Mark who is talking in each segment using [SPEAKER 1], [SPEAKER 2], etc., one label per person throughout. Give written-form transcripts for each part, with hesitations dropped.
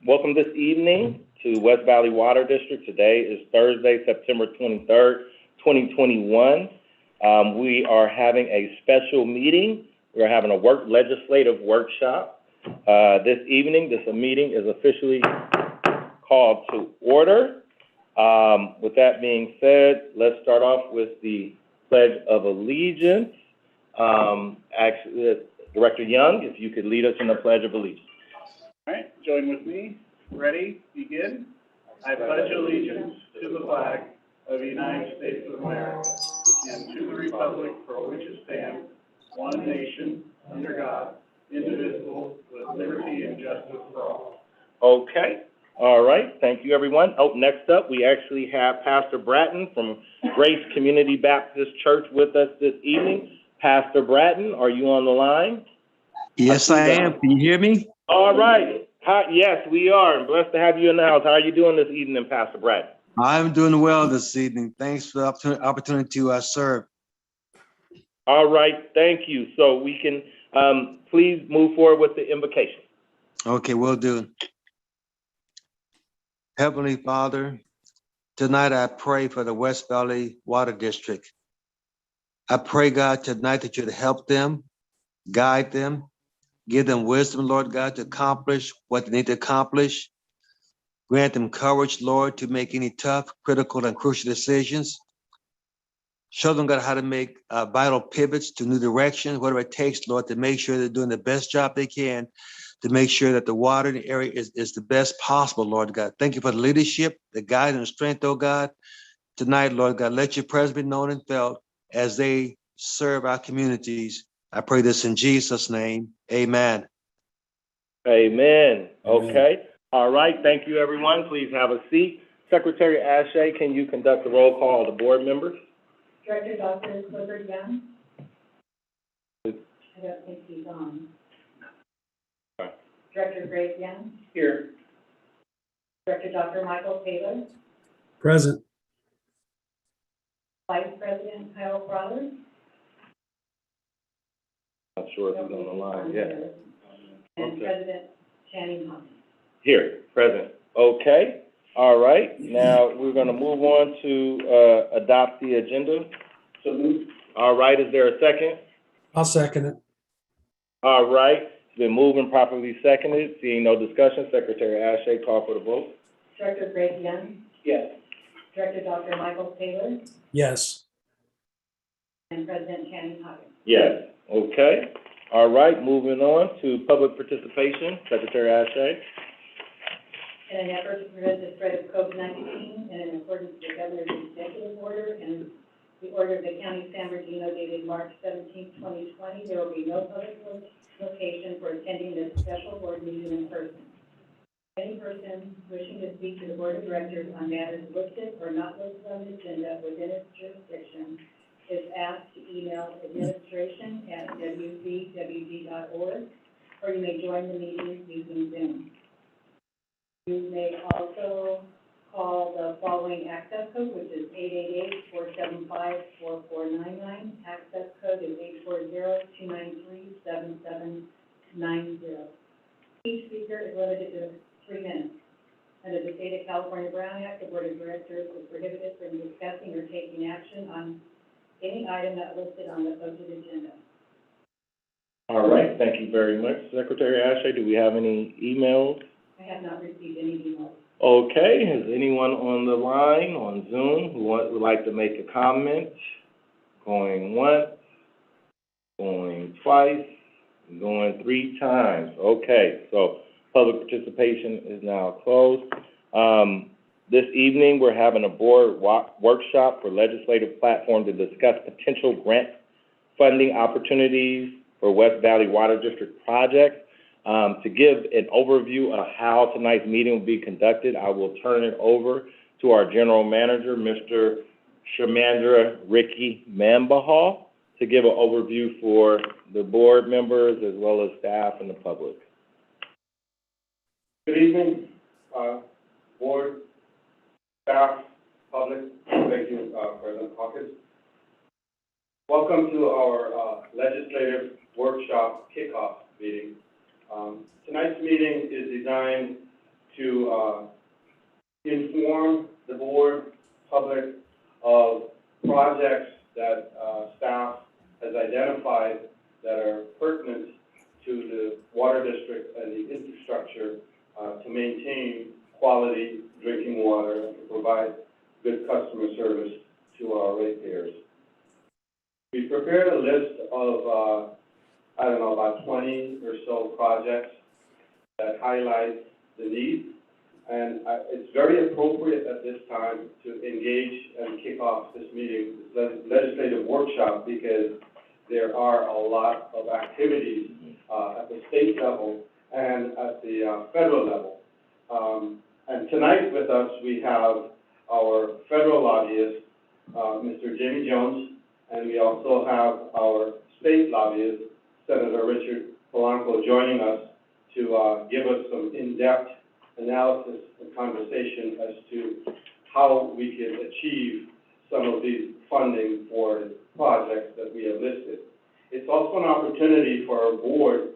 [SPEAKER 1] Welcome this evening to West Valley Water District. Today is Thursday, September 23rd, 2021. We are having a special meeting. We're having a legislative workshop this evening. This meeting is officially called to order. With that being said, let's start off with the Pledge of Allegiance. Actually, Director Young, if you could lead us in the Pledge of Allegiance.
[SPEAKER 2] All right, join with me. Ready? Begin. I pledge allegiance to the flag of the United States of America and to the republic for which it stands, one nation, under God, indivisible, with liberty and justice for all.
[SPEAKER 1] Okay. All right. Thank you, everyone. Oh, next up, we actually have Pastor Bratton from Grace Community Baptist Church with us this evening. Pastor Bratton, are you on the line?
[SPEAKER 3] Yes, I am. Can you hear me?
[SPEAKER 1] All right. Hi, yes, we are. I'm blessed to have you in the house. How are you doing this evening, Pastor Bratton?
[SPEAKER 3] I'm doing well this evening. Thanks for the opportunity to serve.
[SPEAKER 1] All right. Thank you. So we can please move forward with the invocation.
[SPEAKER 3] Okay, will do. Heavenly Father, tonight I pray for the West Valley Water District. I pray, God, tonight that you'd help them, guide them, give them wisdom, Lord God, to accomplish what they need to accomplish. Grant them courage, Lord, to make any tough, critical, and crucial decisions. Show them, God, how to make vital pivots to new directions, whatever it takes, Lord, to make sure they're doing the best job they can to make sure that the water in the area is the best possible, Lord God. Thank you for the leadership, the guidance, and strength, oh God. Tonight, Lord God, let your presence be known and felt as they serve our communities. I pray this in Jesus' name. Amen.
[SPEAKER 1] Amen. Okay. All right. Thank you, everyone. Please have a seat. Secretary Ashe, can you conduct the roll call of the board members?
[SPEAKER 4] Director Dr. Clifford Young. I don't think he's on.
[SPEAKER 1] Right.
[SPEAKER 4] Director Grace Young.
[SPEAKER 2] Here.
[SPEAKER 4] Director Dr. Michael Taylor.
[SPEAKER 5] Present.
[SPEAKER 4] Vice President Kyle Crowther.
[SPEAKER 1] Not sure if he's on the line yet.
[SPEAKER 4] And
[SPEAKER 1] Okay.
[SPEAKER 4] President Channing Hopkins.
[SPEAKER 1] Here, present. Okay. All right. Now we're going to move on to adopt the agenda.
[SPEAKER 2] So moved.
[SPEAKER 1] All right. Is there a second?
[SPEAKER 5] I'll second it.
[SPEAKER 1] All right. It's been moved and properly seconded. Seeing no discussion, Secretary Ashe, call for the vote.
[SPEAKER 4] Director Grace Young.
[SPEAKER 2] Yes.
[SPEAKER 4] Director Dr. Michael Taylor.
[SPEAKER 5] Yes.
[SPEAKER 4] And President Channing Hopkins.
[SPEAKER 1] Yes. Okay. All right. Moving on to public participation, Secretary Ashe.
[SPEAKER 4] In an effort to prevent the spread of COVID-19 and in accordance with the governor's executive order and the order of the County of San Bernardino dated March 17, 2020, there will be no public location for attending this special board meeting in person. Any person wishing to speak to the board of directors on matters listed or not listed on the agenda within its jurisdiction is asked to email administration@wcwd.org, or you may join the meeting using Zoom. You may also call the following access code, which is 888-475-4499. Access code is 840-293-7790. Each speaker is limited to 3 minutes. Under the State of California Brown Act, the Board of Directors is prohibited from discussing or taking action on any item not listed on the posted agenda.
[SPEAKER 1] All right. Thank you very much, Secretary Ashe. Do we have any emails?
[SPEAKER 4] I have not received any emails.
[SPEAKER 1] Okay. Is anyone on the line on Zoom who would like to make a comment? Going once, going twice, going 3 times. Okay. So public participation is now closed. This evening, we're having a board workshop for legislative platform to discuss potential grant funding opportunities for West Valley Water District projects. To give an overview of how tonight's meeting will be conducted, I will turn it over to our General Manager, Mr. Shamandra Ricky Mambahal, to give an overview for the board members as well as staff and the public.
[SPEAKER 6] Good evening, board, staff, public. Thank you, President Hawkins. Welcome to our legislative workshop kickoff meeting. Tonight's meeting is designed to inform the board, public, of projects that, staff has identified that are pertinent to the water district and the infrastructure, to maintain quality drinking water and to provide good customer service to our ratepayers. We prepared a list of, about 20 or so projects that highlight the need. And it's very appropriate at this time to engage and kick off this meeting, this legislative workshop, because there are a lot of activities at the state level and at the federal level. And tonight with us, we have our federal lobbyist, Mr. Jamie Jones, and we also have our state lobbyist, Senator Richard Polanco, joining us to give us some in-depth analysis and conversation as to how we can achieve some of these funding for projects that we have listed. It's also an opportunity for our board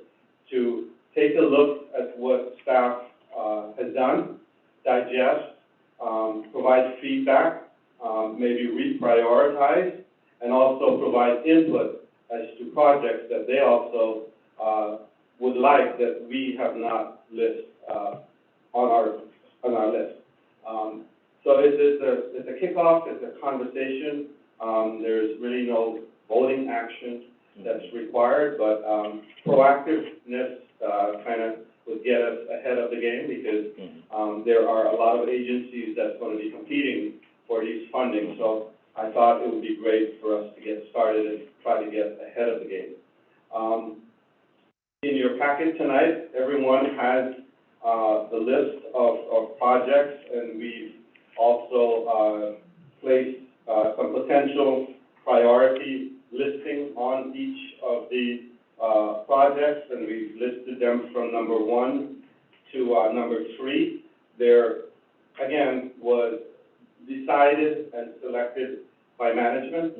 [SPEAKER 6] to take a look at what staff has done, digest, provide feedback, maybe reprioritize, and also provide input as to projects that they also would like that we have not listed on our list. So it's a kickoff, it's a conversation. There's really no voting action that's required, but proactiveness kind of would get us ahead of the game, because there are a lot of agencies that's going to be competing for these funding. So I thought it would be great for us to get started and try to get ahead of the game. In your packet tonight, everyone has the list of projects, and we've also placed some potential priority listing on each of the projects, and we've listed them from number 1 to number 3. There, again, was decided and selected by management.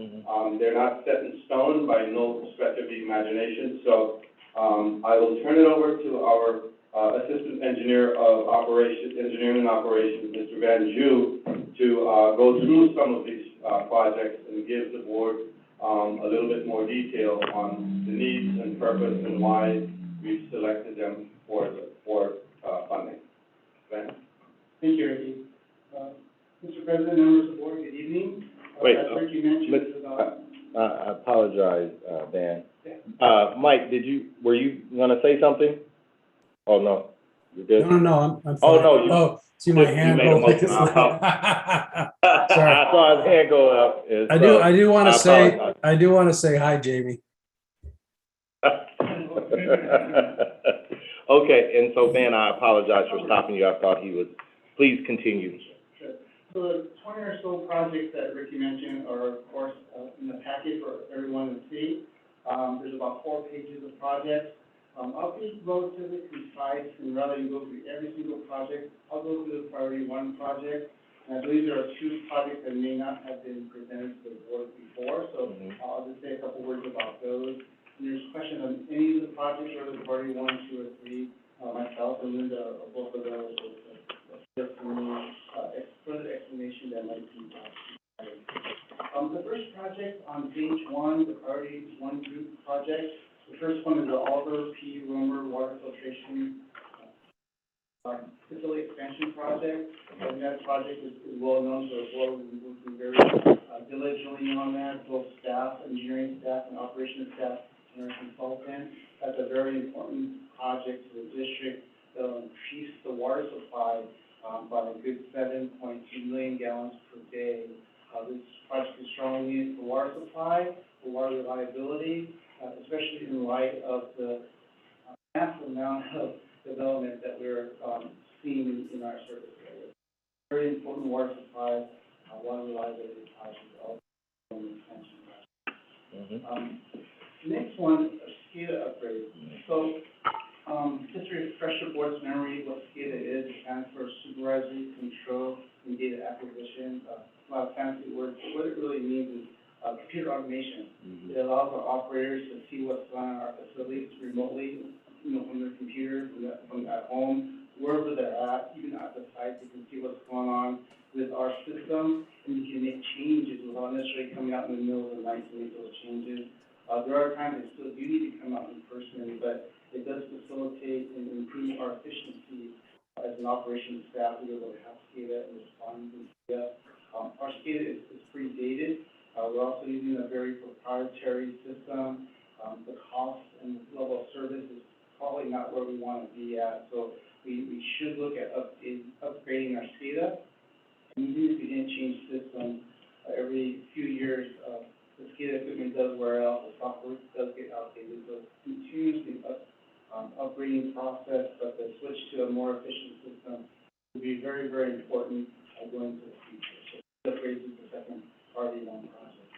[SPEAKER 6] They're not set in stone by no stretch of the imagination. So I will turn it over to our Assistant Engineer of Operations, Engineering and Operations, Mr. Van Ju, to go through some of these projects and give the board a little bit more detail on the needs and purpose and why we've selected them for funding. Van?
[SPEAKER 2] Thank you, Ricky. Mr. President, members of the board, good evening.
[SPEAKER 1] Wait,
[SPEAKER 2] As Ricky mentioned, this is
[SPEAKER 1] I apologize, Dan. Mike, were you gonna say something? Oh, no, you're good?
[SPEAKER 5] No, I'm
[SPEAKER 1] Oh,
[SPEAKER 5] fine.
[SPEAKER 1] no, you-
[SPEAKER 5] Oh, see my
[SPEAKER 1] you
[SPEAKER 5] hand
[SPEAKER 1] made a
[SPEAKER 5] go like
[SPEAKER 1] motion.
[SPEAKER 5] this.
[SPEAKER 1] I
[SPEAKER 5] Sorry.
[SPEAKER 1] saw his hand go up. and
[SPEAKER 5] I
[SPEAKER 1] so
[SPEAKER 5] do want
[SPEAKER 1] I
[SPEAKER 5] to say,
[SPEAKER 1] apologize.
[SPEAKER 5] I do want to say hi, Jamie.
[SPEAKER 1] Okay, and so Ben, I apologize for stopping you. I thought he was, please continue.
[SPEAKER 2] Sure. So the 20 or so projects that Ricky mentioned are, of course, in the packet for everyone to see. There's about 4 pages of projects. I'll be relatively concise, and rather than go through every single project, I'll go through the priority 1 project. And I believe there are 2 projects that may not have been presented to the board before, so I'll just say a couple words about those. And there's questions on any of the projects, whether it's priority 1, 2, or 3. Myself and Linda, both of those, just for me, further explanation that might be the first project on page 1, the priority 1 group project. The first one is the Oliver P. Romer Water Filtration Facility Expansion Project. And that project is well known to the board. We've been working very diligently on that, both staff, engineering staff, and operations staff, and our consultant. That's a very important project to the district that will increase the water supply by a good 7.2 million gallons per day. This project is strongly needed for water supply, for water reliability, especially in light of the massive amount of development that we're seeing in our service area. Very important water supply, water reliability project, also an expansion project. Next one, SCADA upgrade. So, just to refresh the board's memory, what SCADA is, it stands for Supervisory Control and Data Acquisition. A lot of fancy words, but what it really means is computer automation. It allows our operators to see what's going on in our facilities remotely, from their computer, from at home, wherever they're at, even at the site, they can see what's going on system, and you can make changes without necessarily coming out in the middle of the night to make those changes. There are times that still do need to come out in person, but it does facilitate and improve our efficiency as an operations staff. We able to have SCADA and respond to SCADA. Our SCADA is pretty dated. We're also using a very proprietary system. The cost and level of service is probably not where we want to be at, so we should look at upgrading our SCADA. And even if we didn't change systems, every few years, the SCADA equipment does wear out, the software does get outdated, so it's continuously upgrading process, but the switch to a more efficient system will be very, very important going into the future. So upgrades is the second priority one project.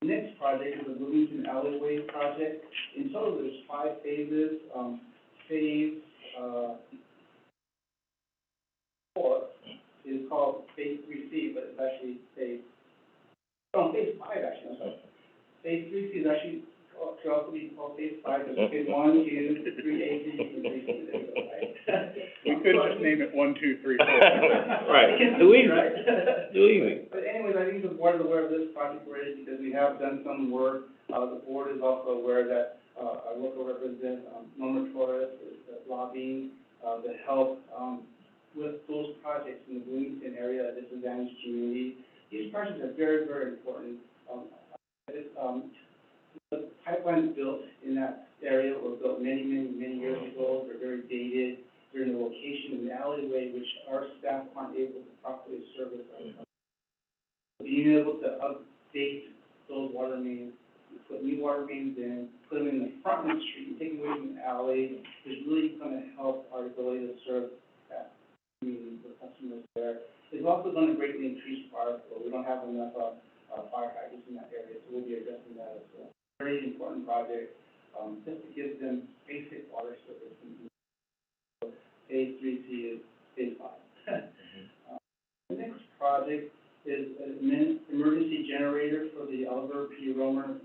[SPEAKER 2] The next project is the Bloomington Alleyway project. In total, there's 5 phases. Phase 4 is called Phase 3C, but it's actually Phase 5, actually, I'm sorry. Phase 3C is actually could also be called Phase 5, there's Phase 1, 2, 3A, 3B, and 3C, there you go, right? We could just name it 1, 2, 3, 4.
[SPEAKER 1] Right, too easy, too easy.
[SPEAKER 2] But anyways, I think the board is aware of this project already because we have done some work. The board is also aware that our local representative, Norma Torres, is lobbying to help with those projects in the Bloomington area, a disadvantaged community. These projects are very, very important. The pipelines built in that area were built many, many, many years ago. They're very dated. They're in a location in the alleyway which our staff aren't able to properly service. Being able to update those water mains, put new water mains in, put them in the front of the street, and take them away from the alley, is really going to help our ability to serve that community, the customers there. It's also going to greatly increase fire flow. We don't have enough fire hydrants in that area, so we'll be addressing that as well. Very important project, just to give them basic water service. Phase 3C is Phase 5. The next project is an emergency generator for the Oliver P. Romer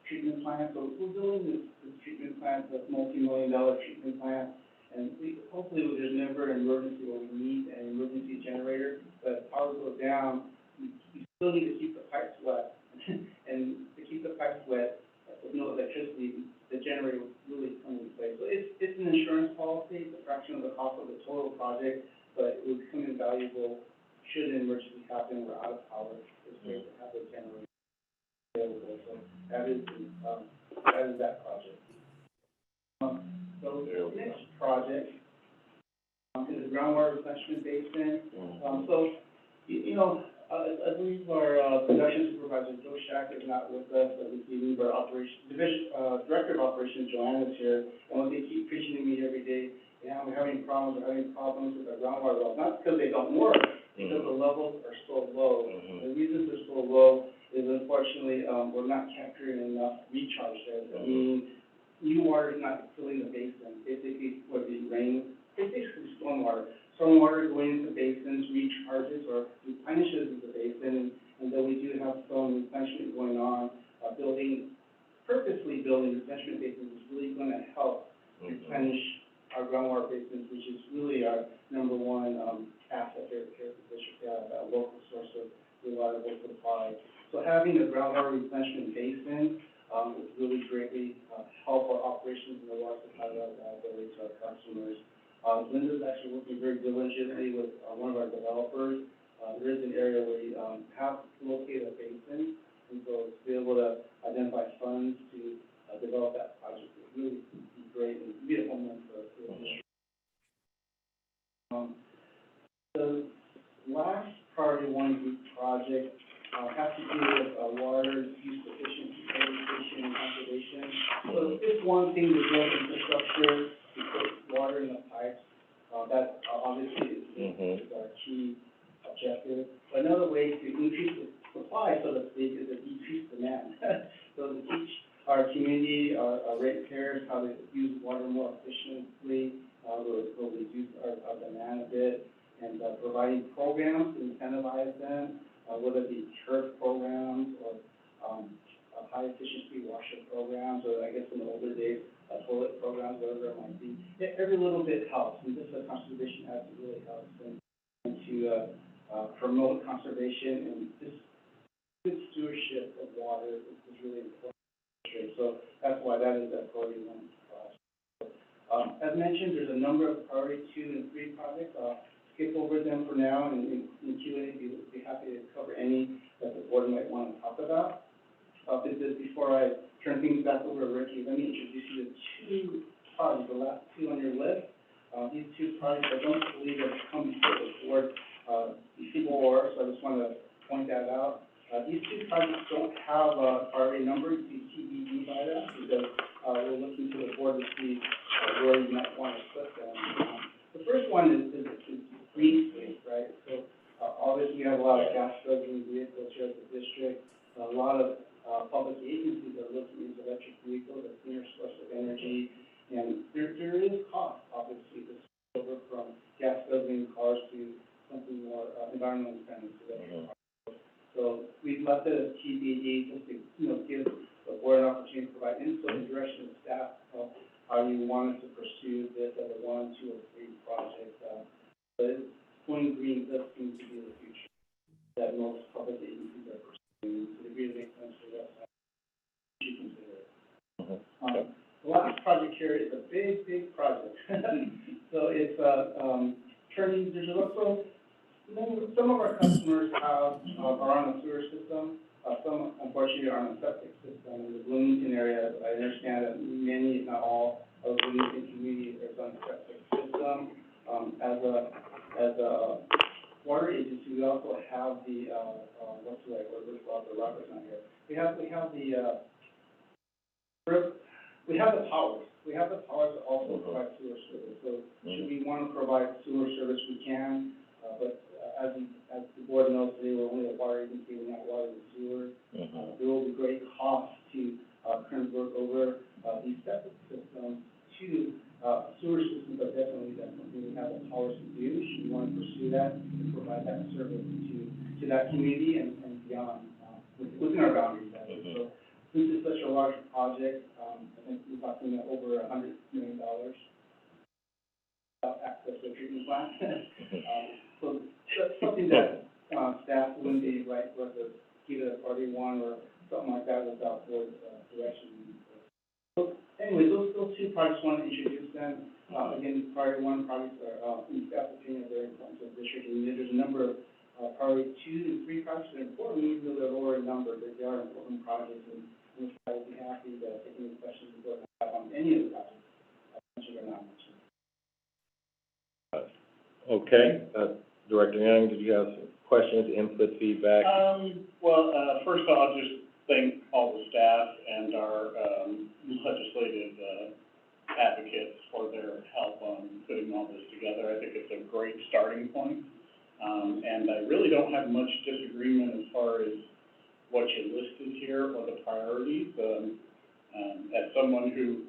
[SPEAKER 2] treatment plant. So we're building this treatment plant, this multi-million-dollar treatment plant, and hopefully there's never an emergency where we need an emergency generator. But if power goes down, we still need to keep the pipes wet. And to keep the pipes wet, with no electricity, the generator would really come into play. So it's an insurance policy, it's a fraction of the cost of the total project, but it would come in valuable should an emergency happen, we're out of power. It's great to have the generator available. So that is that project. So the next project is the groundwater replenishment basin. So, I believe our production supervisor, Joe Shack, is not with us at this meeting, but Director of Operations, Joanna's here, and what they keep preaching to me every day, we're having problems with our groundwater wells, not because they don't work, because the levels are so low. The reasons they're so low is unfortunately, we're not capturing enough recharge there. I mean, new water is not filling the basin. Basically, what the rain, it's basically stormwater. Stormwater going into basins recharges or replenishes the basin, and though we do have some replenishment going on, purposely building replenishment basins is really going to help replenish our groundwater basins, which is really our number one asset here at the district, a local source of reliable supply. So having a groundwater replenishment basin is really greatly help our operations and the water supply reliability to our customers. Linda's actually working very diligently with one of our developers. There is an area where we have located a basin, and so to be able to identify funds to develop that project would really be great and be a home run for us. The last priority 1 project has to do with water use efficiency, sanitation, and conservation. So this one thing to build infrastructure to put water in the pipes. That obviously is our key objective. But another way to increase the supply, so to speak, is to decrease demand. So to teach our community, our ratepayers, how to use water more efficiently, will reduce our demand a bit, and providing programs to incentivize them, whether it be turf programs or high efficiency washer programs, or I guess in the older days, toilet programs, whatever it might be. Every little bit helps, and this conservation has to really help and to promote conservation and just good stewardship of water is really important. So that's why that is a priority one for us. As mentioned, there's a number of priority 2 and 3 projects. I'll skip over them for now, and in Q&A, be happy to cover any that the board might want to talk about. Before I turn things back over to Ricky, let me introduce you to 2 projects, the last 2 on your list. These 2 projects, I don't believe have come before the board before, so I just want to point that out. These 2 projects don't have a priority number, you see TBD by that, because we're looking to the board to see where you might want to put them. The first one is green space, right? So obviously we have a lot of gas guzzling vehicles here at the district. A lot of public agencies are looking into electric vehicles, a cleaner source of energy, and there is cost, obviously, to switch over from gas guzzling cars to something more environmentally friendly to electric cars. So we'd love to TBD just to, give the board an opportunity to provide input and direction to staff of how you wanted to pursue this as a 1, 2, or 3 project. But going green does seem to be the future that most public agencies are pursuing. So it really makes sense for us to consider it. The last project here is a big, big project. So it's turning, there's also some of our customers are on a sewer system. Some, unfortunately, are on a septic system. In the Bloomington area, I understand that many, if not all, of the Bloomington community is on a septic system. As a water agency, we also have the, what's the right word? The Robert's not here. We have the powers. We have the powers to also provide sewer service. So should we want to provide sewer service, we can. But as the board knows today, we're only a water agency, we're not water and sewer. There will be great costs to convert over these septic systems to sewer systems, but definitely that's something we have the powers to do. Should we want to pursue that and provide that service to that community and beyond, within our boundaries. So since it's such a large project, I think we're talking over $100 million. Access to a treatment plant. So that's something that staff wouldn't be right for us to either priority 1 or something like that without board direction. So anyway, those 2 projects, want to introduce them. Again, priority 1 projects are, in staff's opinion, very important to the district. And there's a number of priority 2 and 3 projects that are important, even though they're lower in number, but they are important projects. And I would be happy to take any questions the board might have on any of the projects, mentioned or not mentioned.
[SPEAKER 1] Okay, Director Young, did you have some questions, input, feedback?
[SPEAKER 2] First I'll just thank all the staff and our legislative advocates for their help on putting all this together. I think it's a great starting point. And I really don't have much disagreement as far as what you listed here or the priorities. As someone who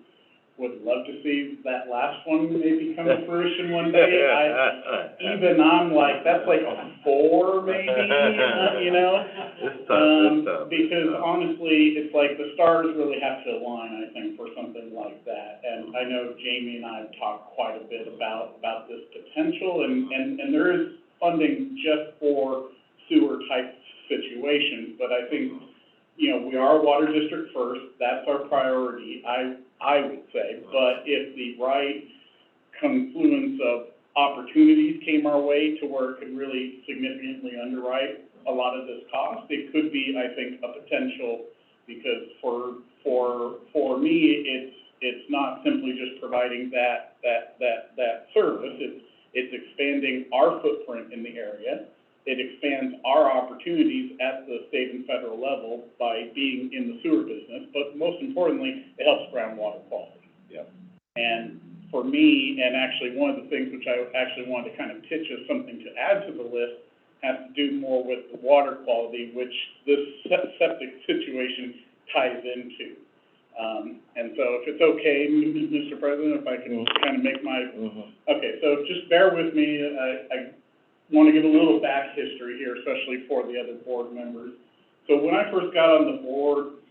[SPEAKER 2] would love to see that last one maybe come to fruition one day. I'm like, that's like a 4 maybe,
[SPEAKER 1] It's tough.
[SPEAKER 2] because honestly, it's like the stars really have to align, I think, for something like that. And I know Jamie and I have talked quite a bit about this potential, and there is funding just for sewer type situations, but I think, we are a water district first, that's our priority, I would say, but if the right confluence of opportunities came our way to where it could really significantly underwrite a lot of this cost, it could be, I think, a potential, because for me, it's not simply just providing that service, it's expanding our footprint in the area. It expands our opportunities at the state and federal level by being in the sewer business, but most importantly, it helps groundwater quality.
[SPEAKER 1] Yeah.
[SPEAKER 2] And for me, and actually one of the things which I actually wanted to kind of pitch as something to add to the list has to do more with the water quality, which this septic situation ties into. And so if it's okay, Mr. President, if I can kind of make my, okay, so just bear with me. I want to give a little back history here, especially for the other board members. So when I first got on the board,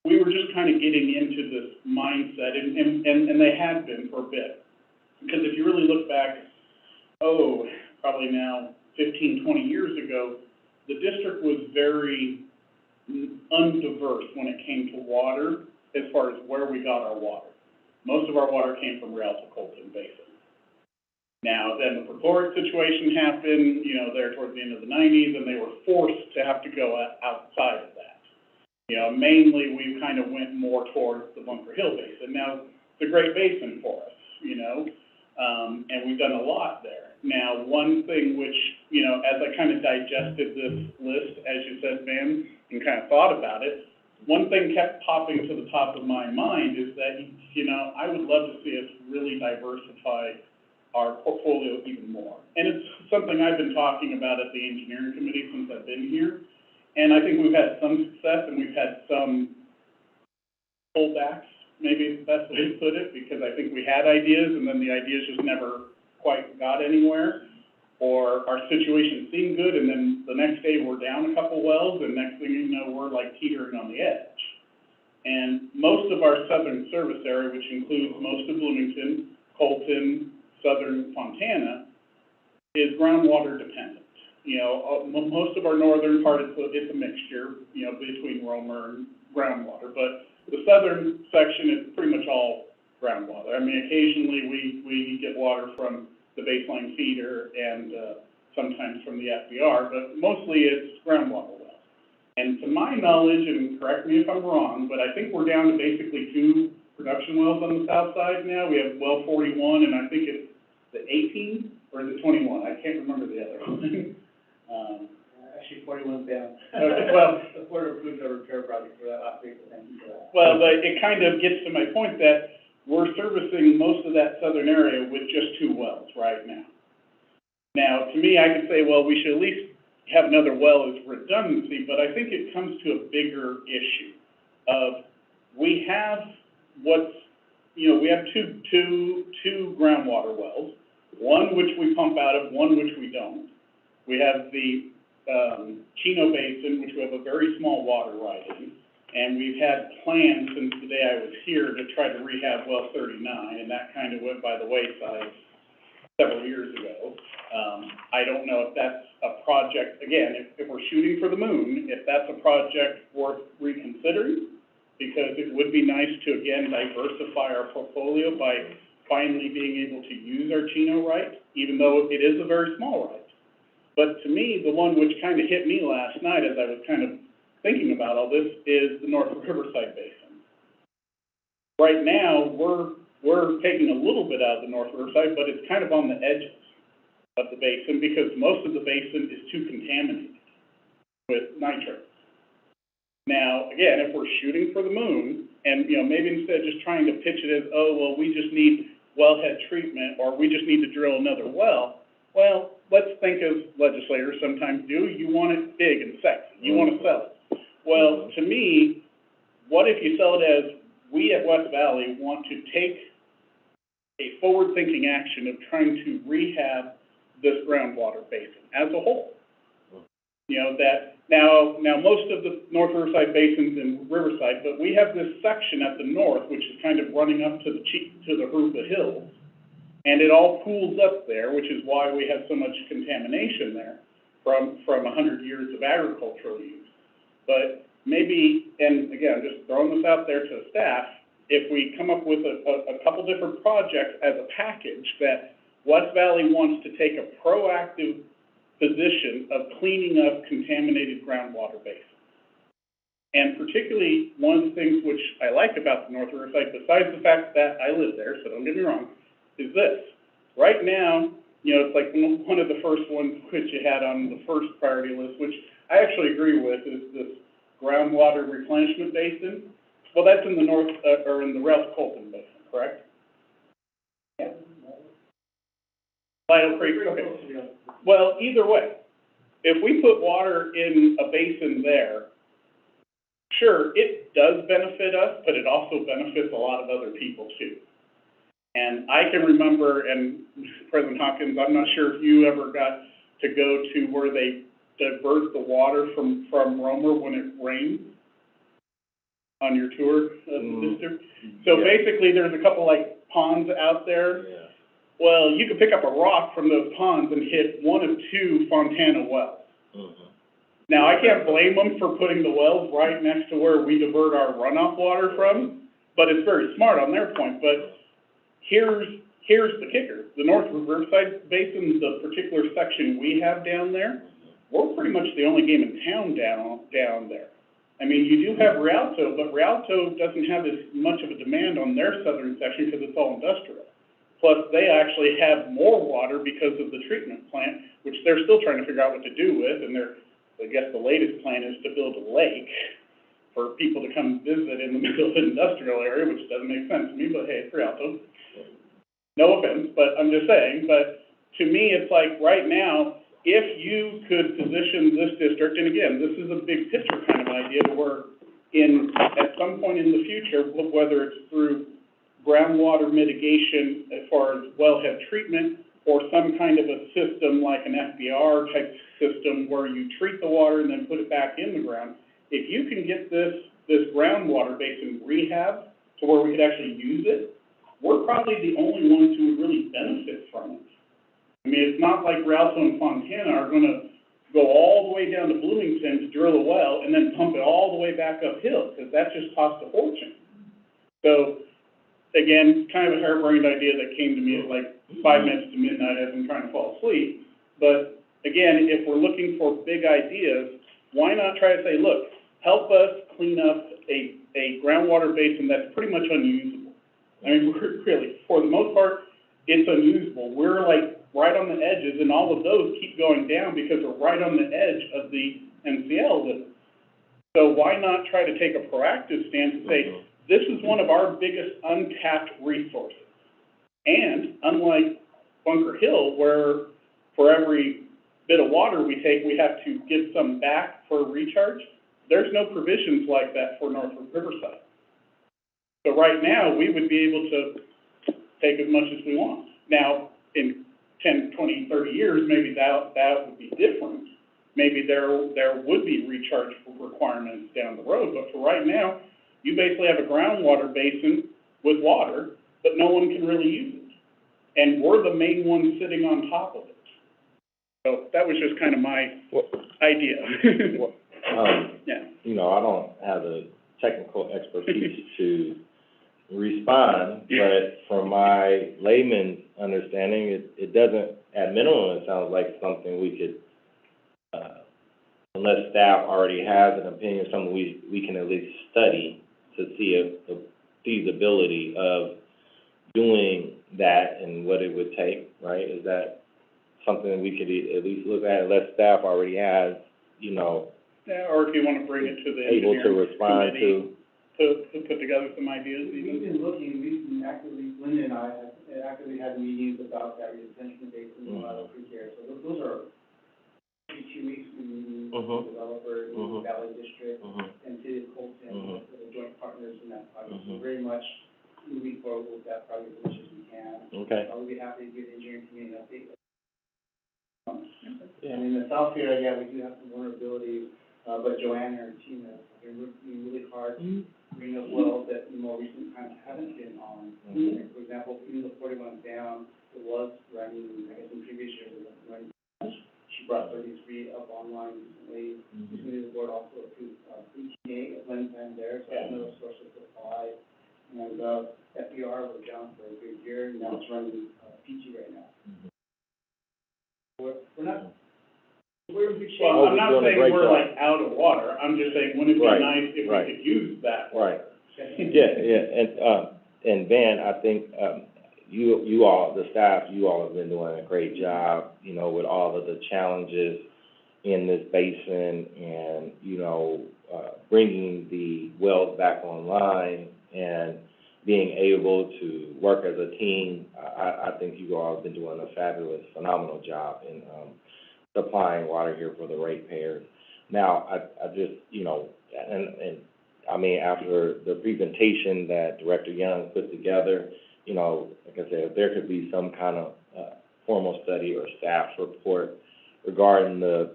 [SPEAKER 2] we were just kind of getting into this mindset, and they had been for a bit. Because if you really look back, probably now 15, 20 years ago, the district was very undiverse when it came to water as far as where we got our water. Most of our water came from Rialto Colton Basin. Now, then the Purport situation happened, you know, there towards the end of the 90s, and they were forced to have to go outside of that. You know, mainly we kind of went more towards the Bunker Hill Basin. Now, it's a great basin for us, you know, and we've done a lot there. Now, one thing which, you know, as I kind of digested this list, as you said, Van, and kind of thought about it, one thing kept popping to the top of my mind is that, you know, I would love to see us really diversify our portfolio even more. And it's something I've been talking about at the engineering committee since I've been here. And I think we've had some success and we've had some pullbacks, maybe is the best way to put it, because I think we had ideas and then the ideas just never quite got anywhere. Or our situation seemed good and then the next day we're down a couple wells and next thing you know, we're like teetering on the edge. And most of our southern service area, which includes most of Bloomington, Colton, southern Fontana, is groundwater dependent. You know, most of our northern part is a mixture, you know, between Romer and groundwater, but the southern section is pretty much all groundwater. I mean, occasionally we get water from the baseline feeder and sometimes from the FBR, but mostly it's groundwater wells. And to my knowledge, and correct me if I'm wrong, but I think we're down to basically 2 production wells on the south side now. We have well 41, and I think it's the 18, or is it 21? I can't remember the other one.
[SPEAKER 6] Actually, 41's down.
[SPEAKER 2] Okay, well,
[SPEAKER 6] The Florida approved a repair project for that last week, so thank you for that.
[SPEAKER 2] well, but it kind of gets to my point that we're servicing most of that southern area with just 2 wells right now. Now, to me, I could say, well, we should at least have another well as redundancy, but I think it comes to a bigger issue of we have what's, you know, we have two groundwater wells, one which we pump out of, one which we don't. We have the Chino Basin, which we have a very small water right in, and we've had plans since the day I was here to try to rehab well 39, and that kind of went by the wayside several years ago. I don't know if that's a project, again, if we're shooting for the moon, if that's a project worth reconsidering, because it would be nice to, again, diversify our portfolio by finally being able to use our Chino right, even though it is a very small right. But to me, the one which kind of hit me last night as I was kind of thinking about all this is the North Riverside Basin. Right now, we're taking a little bit out of the North Riverside, but it's kind of on the edges of the basin because most of the basin is too contaminated with nitrates. Now, again, if we're shooting for the moon, and, you know, maybe instead of just trying to pitch it as, oh, well, we just need wellhead treatment, or we just need to drill another well, well, let's think as legislators sometimes do, you want it big and sexy, you want to sell it. Well, to me, what if you sell it as, we at West Valley want to take a forward-thinking action of trying to rehab this groundwater basin as a whole? You know, that now most of the North Riverside Basin's in Riverside, but we have this section at the north, which is kind of running up to the Harupa Hills, and it all pools up there, which is why we have so much contamination there from 100 years of agricultural use. But maybe, and again, just throwing this out there to staff, if we come up with a couple different projects as a package that West Valley wants to take a proactive position of cleaning up contaminated groundwater basins. And particularly, one of the things which I like about the North Riverside, besides the fact that I live there, so don't get me wrong, is this. Right now, you know, it's like one of the first ones which you had on the first priority list, which I actually agree with, is this groundwater replenishment basin. Well, that's in the north, or in the Rialto Colton Basin, correct? Yeah. Lido Creek, okay. Well, either way, if we put water in a basin there, sure, it does benefit us, but it also benefits a lot of other people too. And I can remember, and President Hawkins, I'm not sure if you ever got to go to where they divert the water from Romer when it rains on your tour of the district. So basically, there's a couple like ponds out there.
[SPEAKER 1] Yeah.
[SPEAKER 2] Well, you could pick up a rock from those ponds and hit one of two Fontana wells.
[SPEAKER 1] Mhm.
[SPEAKER 2] Now, I can't blame them for putting the wells right next to where we divert our runoff water from, but it's very smart on their point. But here's the kicker. The North Riverside Basin, the particular section we have down there, we're pretty much the only game in town down there. I mean, you do have Rialto, but Rialto doesn't have as much of a demand on their southern section because it's all industrial. Plus, they actually have more water because of the treatment plant, which they're still trying to figure out what to do with, and I guess the latest plan is to build a lake for people to come visit in the middle of an industrial area, which doesn't make sense to me, but hey, it's Rialto. No offense, but I'm just saying, but to me, it's like, right now, if you could position this district, and again, this is a big picture kind of idea, where at some point in the future, whether it's through groundwater mitigation as far as wellhead treatment, or some kind of a system like an FBR type system where you treat the water and then put it back in the ground, if you can get this groundwater basin rehab to where we could actually use it, we're probably the only ones who would really benefit from it. I mean, it's not like Rialto and Fontana are gonna go all the way down to Bloomington to drill a well and then pump it all the way back uphill, because that just costs a fortune. So, again, kind of a harebrained idea that came to me at like 5 minutes to midnight as I'm trying to fall asleep. But again, if we're looking for big ideas, why not try to say, look, help us clean up a groundwater basin that's pretty much unusable. I mean, really, for the most part, it's unusable. We're like right on the edges, and all of those keep going down because we're right on the edge of the NCL limit. So why not try to take a proactive stance and say, this is one of our biggest untapped resources. And unlike Bunker Hill, where for every bit of water we take, we have to give some back for recharge, there's no provisions like that for North Riverside. So right now, we would be able to take as much as we want. Now, in 10, 20, 30 years, maybe that would be different. Maybe there would be recharge requirements down the road, but for right now, you basically have a groundwater basin with water, but no one can really use it. And we're the main ones sitting on top of it. So that was just kind of my idea. Yeah.
[SPEAKER 1] You know, I don't have the technical expertise to respond, but from my layman's understanding, it doesn't, at minimum, it sounds like something we could, unless staff already has an opinion, something we can at least study to see if the feasibility of doing that and what it would take, right? Is that something we could at least look at, unless staff already has, you know,
[SPEAKER 2] Yeah, or if you want to bring it to the
[SPEAKER 1] able to
[SPEAKER 2] engineering
[SPEAKER 1] respond
[SPEAKER 2] committee
[SPEAKER 1] to?
[SPEAKER 2] to put together some ideas
[SPEAKER 7] We've
[SPEAKER 2] even.
[SPEAKER 7] been looking, we've been actively, Linda and I have actively had meetings about that retention basin in Ohio Creek area. So those are every 2 weeks, we meet with the developer, Valley District, and City of Colton, the joint partners in that project. So very much moving forward with that project as much as we can.
[SPEAKER 1] Okay.
[SPEAKER 7] We'll be happy to give the engineering community an update.
[SPEAKER 1] Yeah.
[SPEAKER 7] And in the South area, yeah, we do have some vulnerabilities, but Joanne and her team have been working really hard to bring up wells that in more recent times haven't been on. For example, even the 41 down, it was running, I guess in previous years, it was running. She brought 33 up online recently. Recently, the board also approved ETA at one time there, so another source of supply. And FDR was down for a good year, and now it's running PG right now. We're in good shape.
[SPEAKER 2] Well, I'm not
[SPEAKER 1] doing a
[SPEAKER 2] saying
[SPEAKER 1] great
[SPEAKER 2] we're
[SPEAKER 1] job.
[SPEAKER 2] like out of water, I'm just saying, wouldn't it be
[SPEAKER 1] Right,
[SPEAKER 2] nice if
[SPEAKER 1] right.
[SPEAKER 2] we could use that?
[SPEAKER 1] Right. Yeah, and Van, I think, you all, the staff, you all have been doing a great job, you know, with all of the challenges in this basin and, you know, bringing the wells back online and being able to work as a team. I think you all have been doing a fabulous, phenomenal job in, supplying water here for the ratepayers. Now, I just, you know, and I mean, after the presentation that Director Young put together, you know, like I said, if there could be some kind of formal study or staff report regarding the,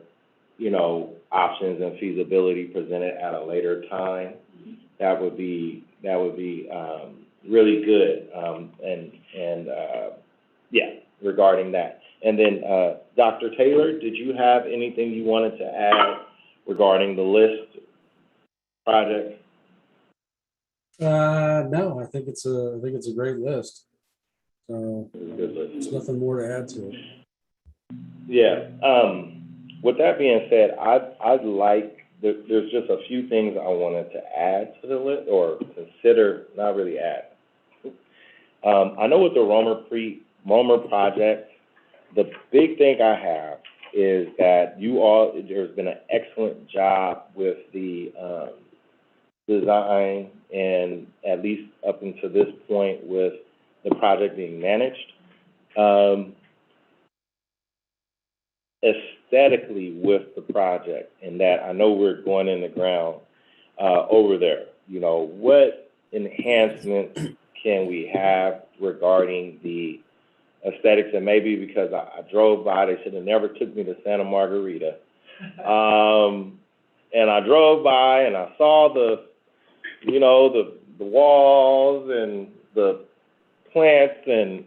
[SPEAKER 1] you know, options and feasibility presented at a later time, that would be really good. And Yeah, regarding that. And then, Dr. Taylor, did you have anything you wanted to add regarding the list project?
[SPEAKER 5] No, I think it's a great list. So
[SPEAKER 1] It was a good list.
[SPEAKER 5] there's nothing more to add to it.
[SPEAKER 1] Yeah, with that being said, I'd like, there's just a few things I wanted to add to the list, or consider, not really add. I know with the Romer project, the big thing I have is that there's been an excellent job with the, design, and at least up until this point with the project being managed. Aesthetically with the project, and that I know we're going in the ground, over there, you know, what enhancements can we have regarding the aesthetics? And maybe because I drove by, they should have never took me to Santa Margarita. And I drove by and I saw the walls and the plants, and,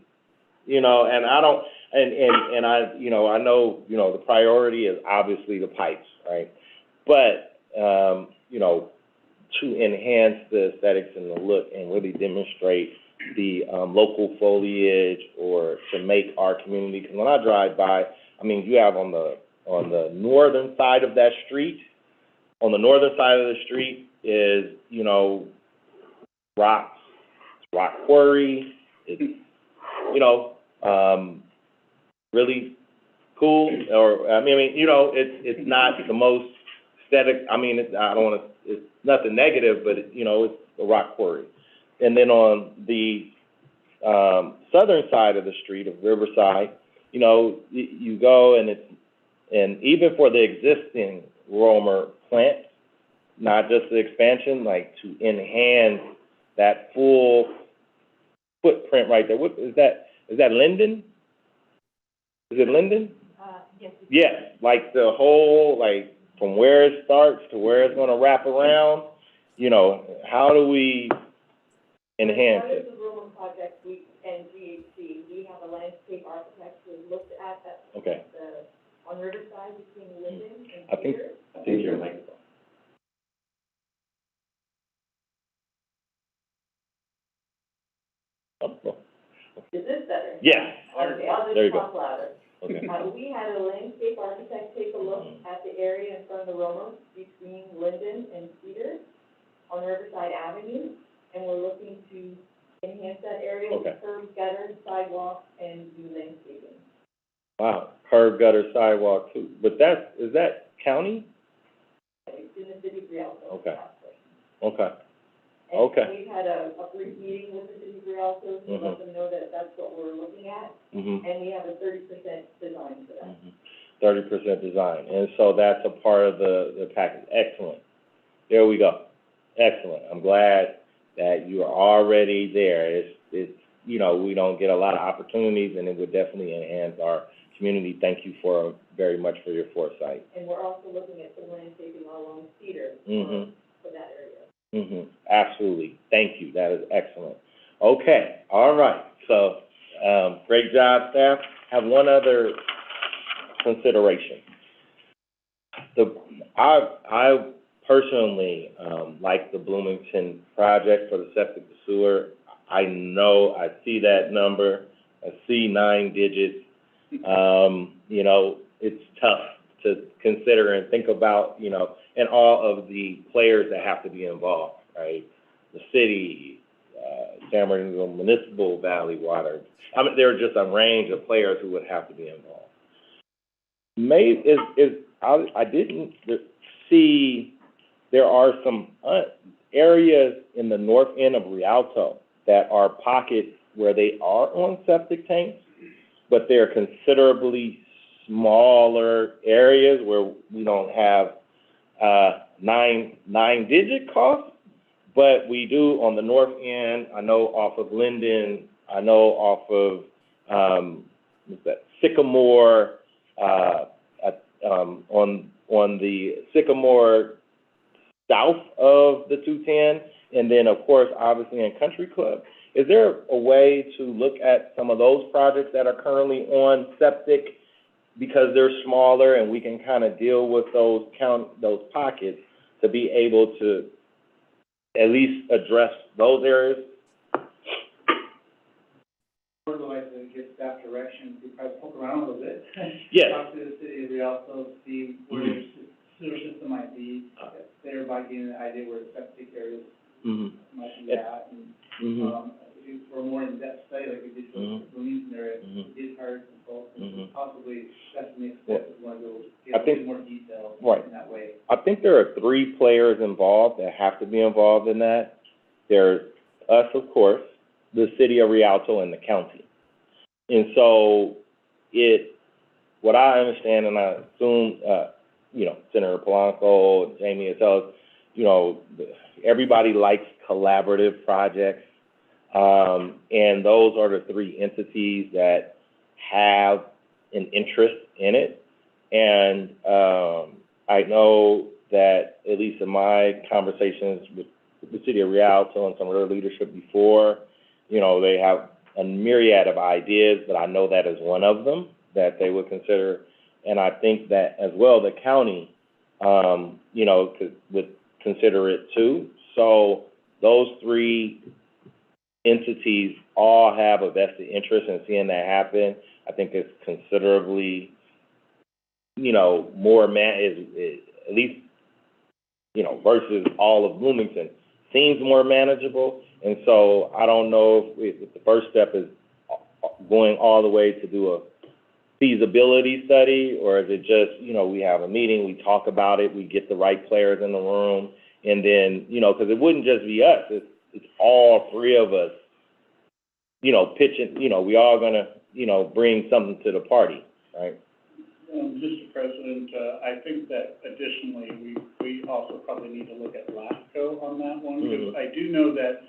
[SPEAKER 1] you know, and I don't, and I, you know, I know, you know, the priority is obviously the pipes, right? But, you know, to enhance the aesthetics and the look and really demonstrate the, local foliage, or to make our community, because when I drive by, I mean, you have on the northern side of that street, on the northern side of the street is, you know, rocks, rock quarry, it's, you know, really cool, or, I mean, you know, it's not the most aesthetic, I mean, it's nothing negative, but, you know, it's a rock quarry. And then on the, southern side of the street of Riverside, you know, you go and even for the existing Romer plant, not just the expansion, like to enhance that full footprint right there. What is that? Is that Linden? Is it Linden?
[SPEAKER 4] Yes.
[SPEAKER 1] Yes, like the whole, like from where it starts to where it's gonna wrap around, you know, how do we enhance
[SPEAKER 8] Part of
[SPEAKER 1] it?
[SPEAKER 8] the Roman project, and GHC, we have a landscape architect who looked at that,
[SPEAKER 1] Okay,
[SPEAKER 8] on Riverside between Linden and
[SPEAKER 1] I think-
[SPEAKER 8] Cedar.
[SPEAKER 1] I think you're like, oh,
[SPEAKER 8] Is this better?
[SPEAKER 1] yes,
[SPEAKER 8] Okay, I'll
[SPEAKER 1] There you
[SPEAKER 8] just
[SPEAKER 1] go.
[SPEAKER 8] talk louder.
[SPEAKER 1] okay,
[SPEAKER 8] We had a landscape architect take a look at the area in front of the Roma between Linden and Cedar on Riverside Avenue, and we're looking to enhance that area with
[SPEAKER 1] Okay.
[SPEAKER 8] curb, gutter, sidewalk, and new landscaping.
[SPEAKER 1] wow, curb, gutter, sidewalk too, but is that county?
[SPEAKER 8] It's in the city of Rialto.
[SPEAKER 1] Okay. Okay,
[SPEAKER 8] And
[SPEAKER 1] Okay.
[SPEAKER 8] we've had a brief meeting with the city of Rialto to let them know that that's what we're looking at,
[SPEAKER 1] mhm.
[SPEAKER 8] and we have a 30% design for that.
[SPEAKER 1] 30% design, and so that's a part of the package. Excellent. There we go. Excellent. I'm glad that you are already there. It's, you know, we don't get a lot of opportunities, and it would definitely enhance our community. Thank you very much for your foresight.
[SPEAKER 8] And we're also looking at some landscaping along Cedar
[SPEAKER 1] Mhm.
[SPEAKER 8] for that area.
[SPEAKER 1] Absolutely. Thank you. That is excellent. Okay, all right. So, great job, staff. Have one other consideration. I personally, like the Bloomington project for the septic to sewer. I know, I see that number, I see 9 digits. You know, it's tough to consider and think about, you know, and all of the players that have to be involved, right? The city, San Bernardino Municipal, Valley Water. I mean, there are just a range of players who would have to be involved. I didn't see, there are some areas in the north end of Rialto that are pockets where they are on septic tanks, but they're considerably smaller areas where we don't have nine-digit costs, but we do on the north end. I know off of Linden, I know off of Sycamore, on the Sycamore south of the 210, and then of course obviously in Country Club. is there a way to look at some of those projects that are currently on septic because they're smaller and we can kind of deal with those pockets to be able to at least address those areas?
[SPEAKER 7] Would like to give staff direction, to probably poke around a little bit.
[SPEAKER 1] Yes.
[SPEAKER 7] Talk to the city of Rialto, see where their sewer system might be, thereby getting an idea where the septic areas might be at, and, if for a more in-depth study, like we did for the Bloomington area, we did hire consultants, possibly that's the next step, is want to go get a little more detail in that way.
[SPEAKER 1] I think there are 3 players involved that have to be involved in that. There's us, of course, the city of Rialto, and the county. And so what I understand, and I assume, Senator Polanco and Jamie has told us, everybody likes collaborative projects. And those are the 3 entities that have an interest in it. And I know that, at least in my conversations with the city of Rialto and some of their leadership before, they have a myriad of ideas, but I know that is one of them that they would consider. And I think that as well, the county, would consider it too. So those 3 entities all have a vested interest in seeing that happen. I think it's considerably, more at least, versus all of Bloomington, seems more manageable. And so I don't know if the first step is going all the way to do a feasibility study, or is it just, we have a meeting, we talk about it, we get the right players in the room, and then, because it wouldn't just be us, it's all 3 of us, pitching, we all gonna, bring something to the party, right?
[SPEAKER 2] Mr. President, I think that additionally, we also probably need to look at LAFCO on that one, because I do know that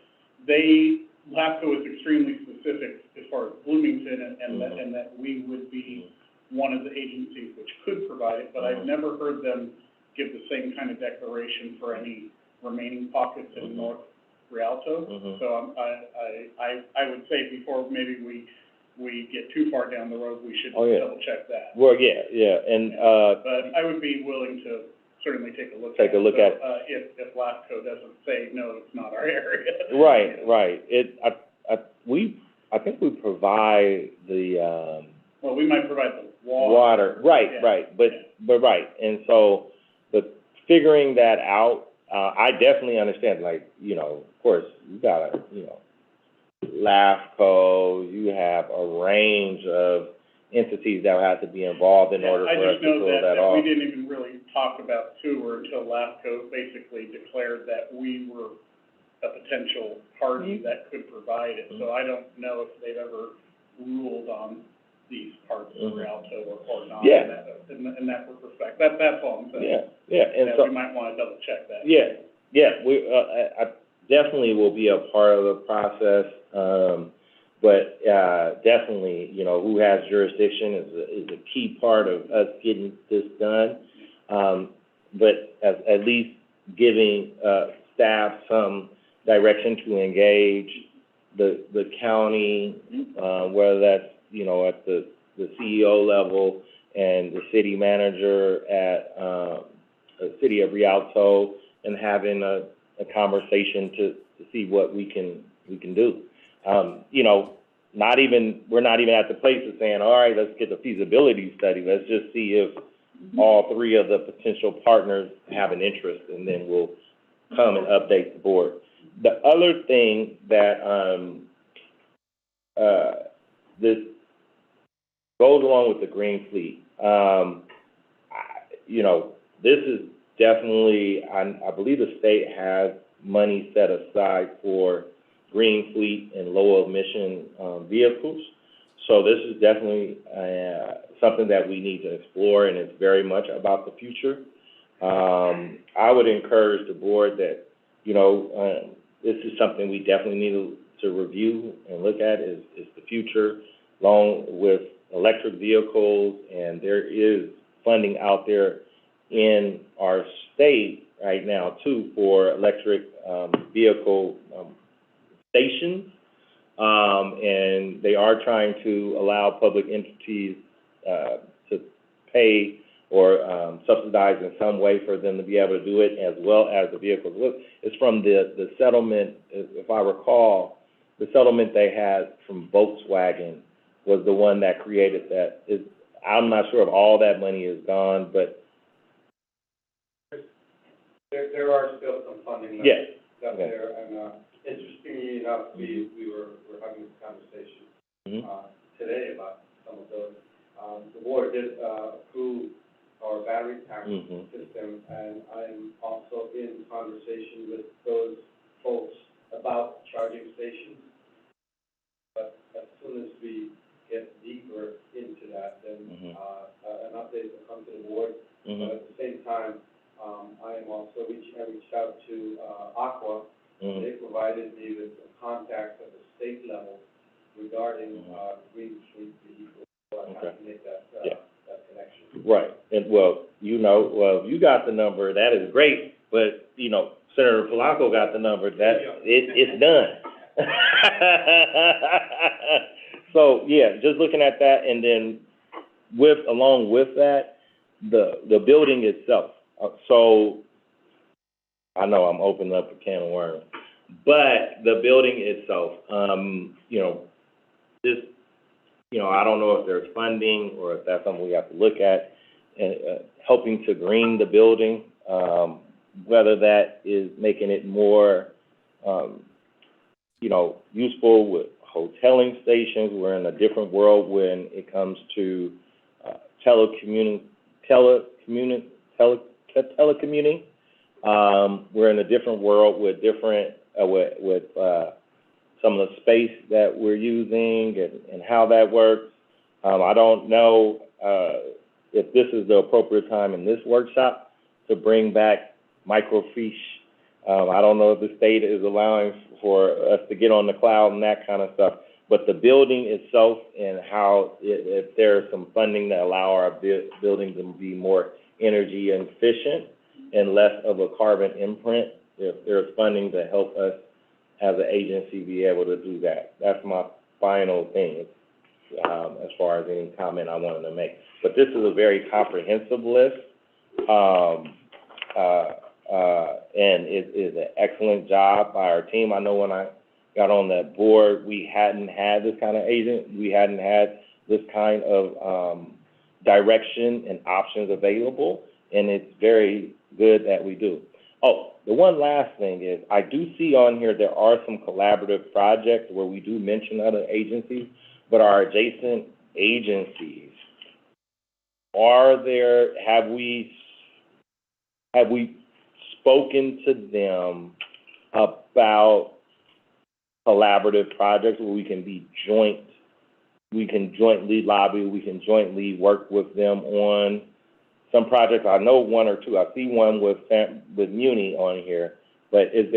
[SPEAKER 2] LAFCO is extremely specific as far as Bloomington, and that we would be one of the agencies which could provide it, but I've never heard them give the same kind of declaration for any remaining pockets in North Rialto. So I would say before maybe we get too far down the road, we should double check that.
[SPEAKER 1] Well, yeah, and
[SPEAKER 2] but I would be willing to certainly take a look
[SPEAKER 1] at it.
[SPEAKER 2] If LAFCO doesn't say, no, it's not our area.
[SPEAKER 1] Right. I think we provide the,
[SPEAKER 2] well, we might provide the
[SPEAKER 1] water. Right. But right. And so, but figuring that out, I definitely understand, of course, you gotta, LAFCO, you have a range of entities that have to be involved in order for us to pull that off.
[SPEAKER 2] I just know that we didn't even really talk about sewer until LAFCO basically declared that we were a potential party that could provide it. So I don't know if they've ever ruled on these parts of Rialto or not in that respect. That's all I'm saying.
[SPEAKER 1] And
[SPEAKER 2] so we might want to double check that.
[SPEAKER 1] I definitely will be a part of the process. But definitely, who has jurisdiction is a key part of us getting this done. But at least giving staff some direction to engage the county, whether that's, at the CEO level and the city manager at the city of Rialto, and having a conversation to see what we can do. We're not even at the place of saying, all right, let's get the feasibility study. Let's just see if all 3 of the potential partners have an interest, and then we'll come and update the board. The other thing that this goes along with the Green Fleet, this is definitely, I believe the state has money set aside for Green Fleet and low emission vehicles. So this is definitely something that we need to explore, and it's very much about the future. I would encourage the board that, this is something we definitely need to review and look at is the future, along with electric vehicles, and there is funding out there in our state right now too for electric vehicle stations. And they are trying to allow public entities, to pay or, subsidize in some way for them to be able to do it, as well as the vehicles. Look, it's from the settlement, if I recall, the settlement they had from Volkswagen was the one that created that. I'm not sure if all that money is gone, but
[SPEAKER 6] There are still some funding left.
[SPEAKER 1] yes.
[SPEAKER 6] Up there, and, interestingly enough, we're having this conversation,
[SPEAKER 1] Mhm.
[SPEAKER 6] Today about some of those. The board did, approve our battery pack
[SPEAKER 1] Mhm.
[SPEAKER 6] system, and I'm also in conversation with those folks about charging stations. But as soon as we get deeper into that, then,
[SPEAKER 1] Mhm.
[SPEAKER 6] an update will come to the board. But
[SPEAKER 1] Mhm.
[SPEAKER 6] at the same time, I am also I reached out to, Aqua.
[SPEAKER 1] Mhm.
[SPEAKER 6] They provided me with some contacts at the state level regarding, green fleet vehicles, so I have to make that,
[SPEAKER 1] Yeah.
[SPEAKER 6] that connection.
[SPEAKER 1] Right, and well, if you got the number, that is great, but, Senator Polanco got the number, it's done. So, yeah, just looking at that, and then along with that, the building itself. So, I know I'm opening up a can of worms, but the building itself, I don't know if there's funding or if that's something we have to look at, and, helping to green the building, whether that is making it more, useful with hoteling stations. We're in a different world when it comes to, telecommuting. We're in a different world with different, with some of the space that we're using and how that works. I don't know, if this is the appropriate time in this workshop to bring back microfiche. I don't know if the state is allowing for us to get on the cloud and that kind of stuff, but the building itself and how, if there's some funding that allow our building to be more energy efficient and less of a carbon imprint, if there's funding to help us as an agency be able to do that. That's my final thing, as far as any comment I wanted to make. But this is a very comprehensive list, and it is an excellent job by our team. I know when I got on that board, we hadn't had this kind of agent, we hadn't had this kind of, direction and options available, and it's very good that we do. Oh, the one last thing is, I do see on here there are some collaborative projects where we do mention other agencies, but our adjacent agencies, have we spoken to them about collaborative projects where we can jointly lobby, we can jointly work with them on some projects? I know one or two. I see one with Muni on here, but is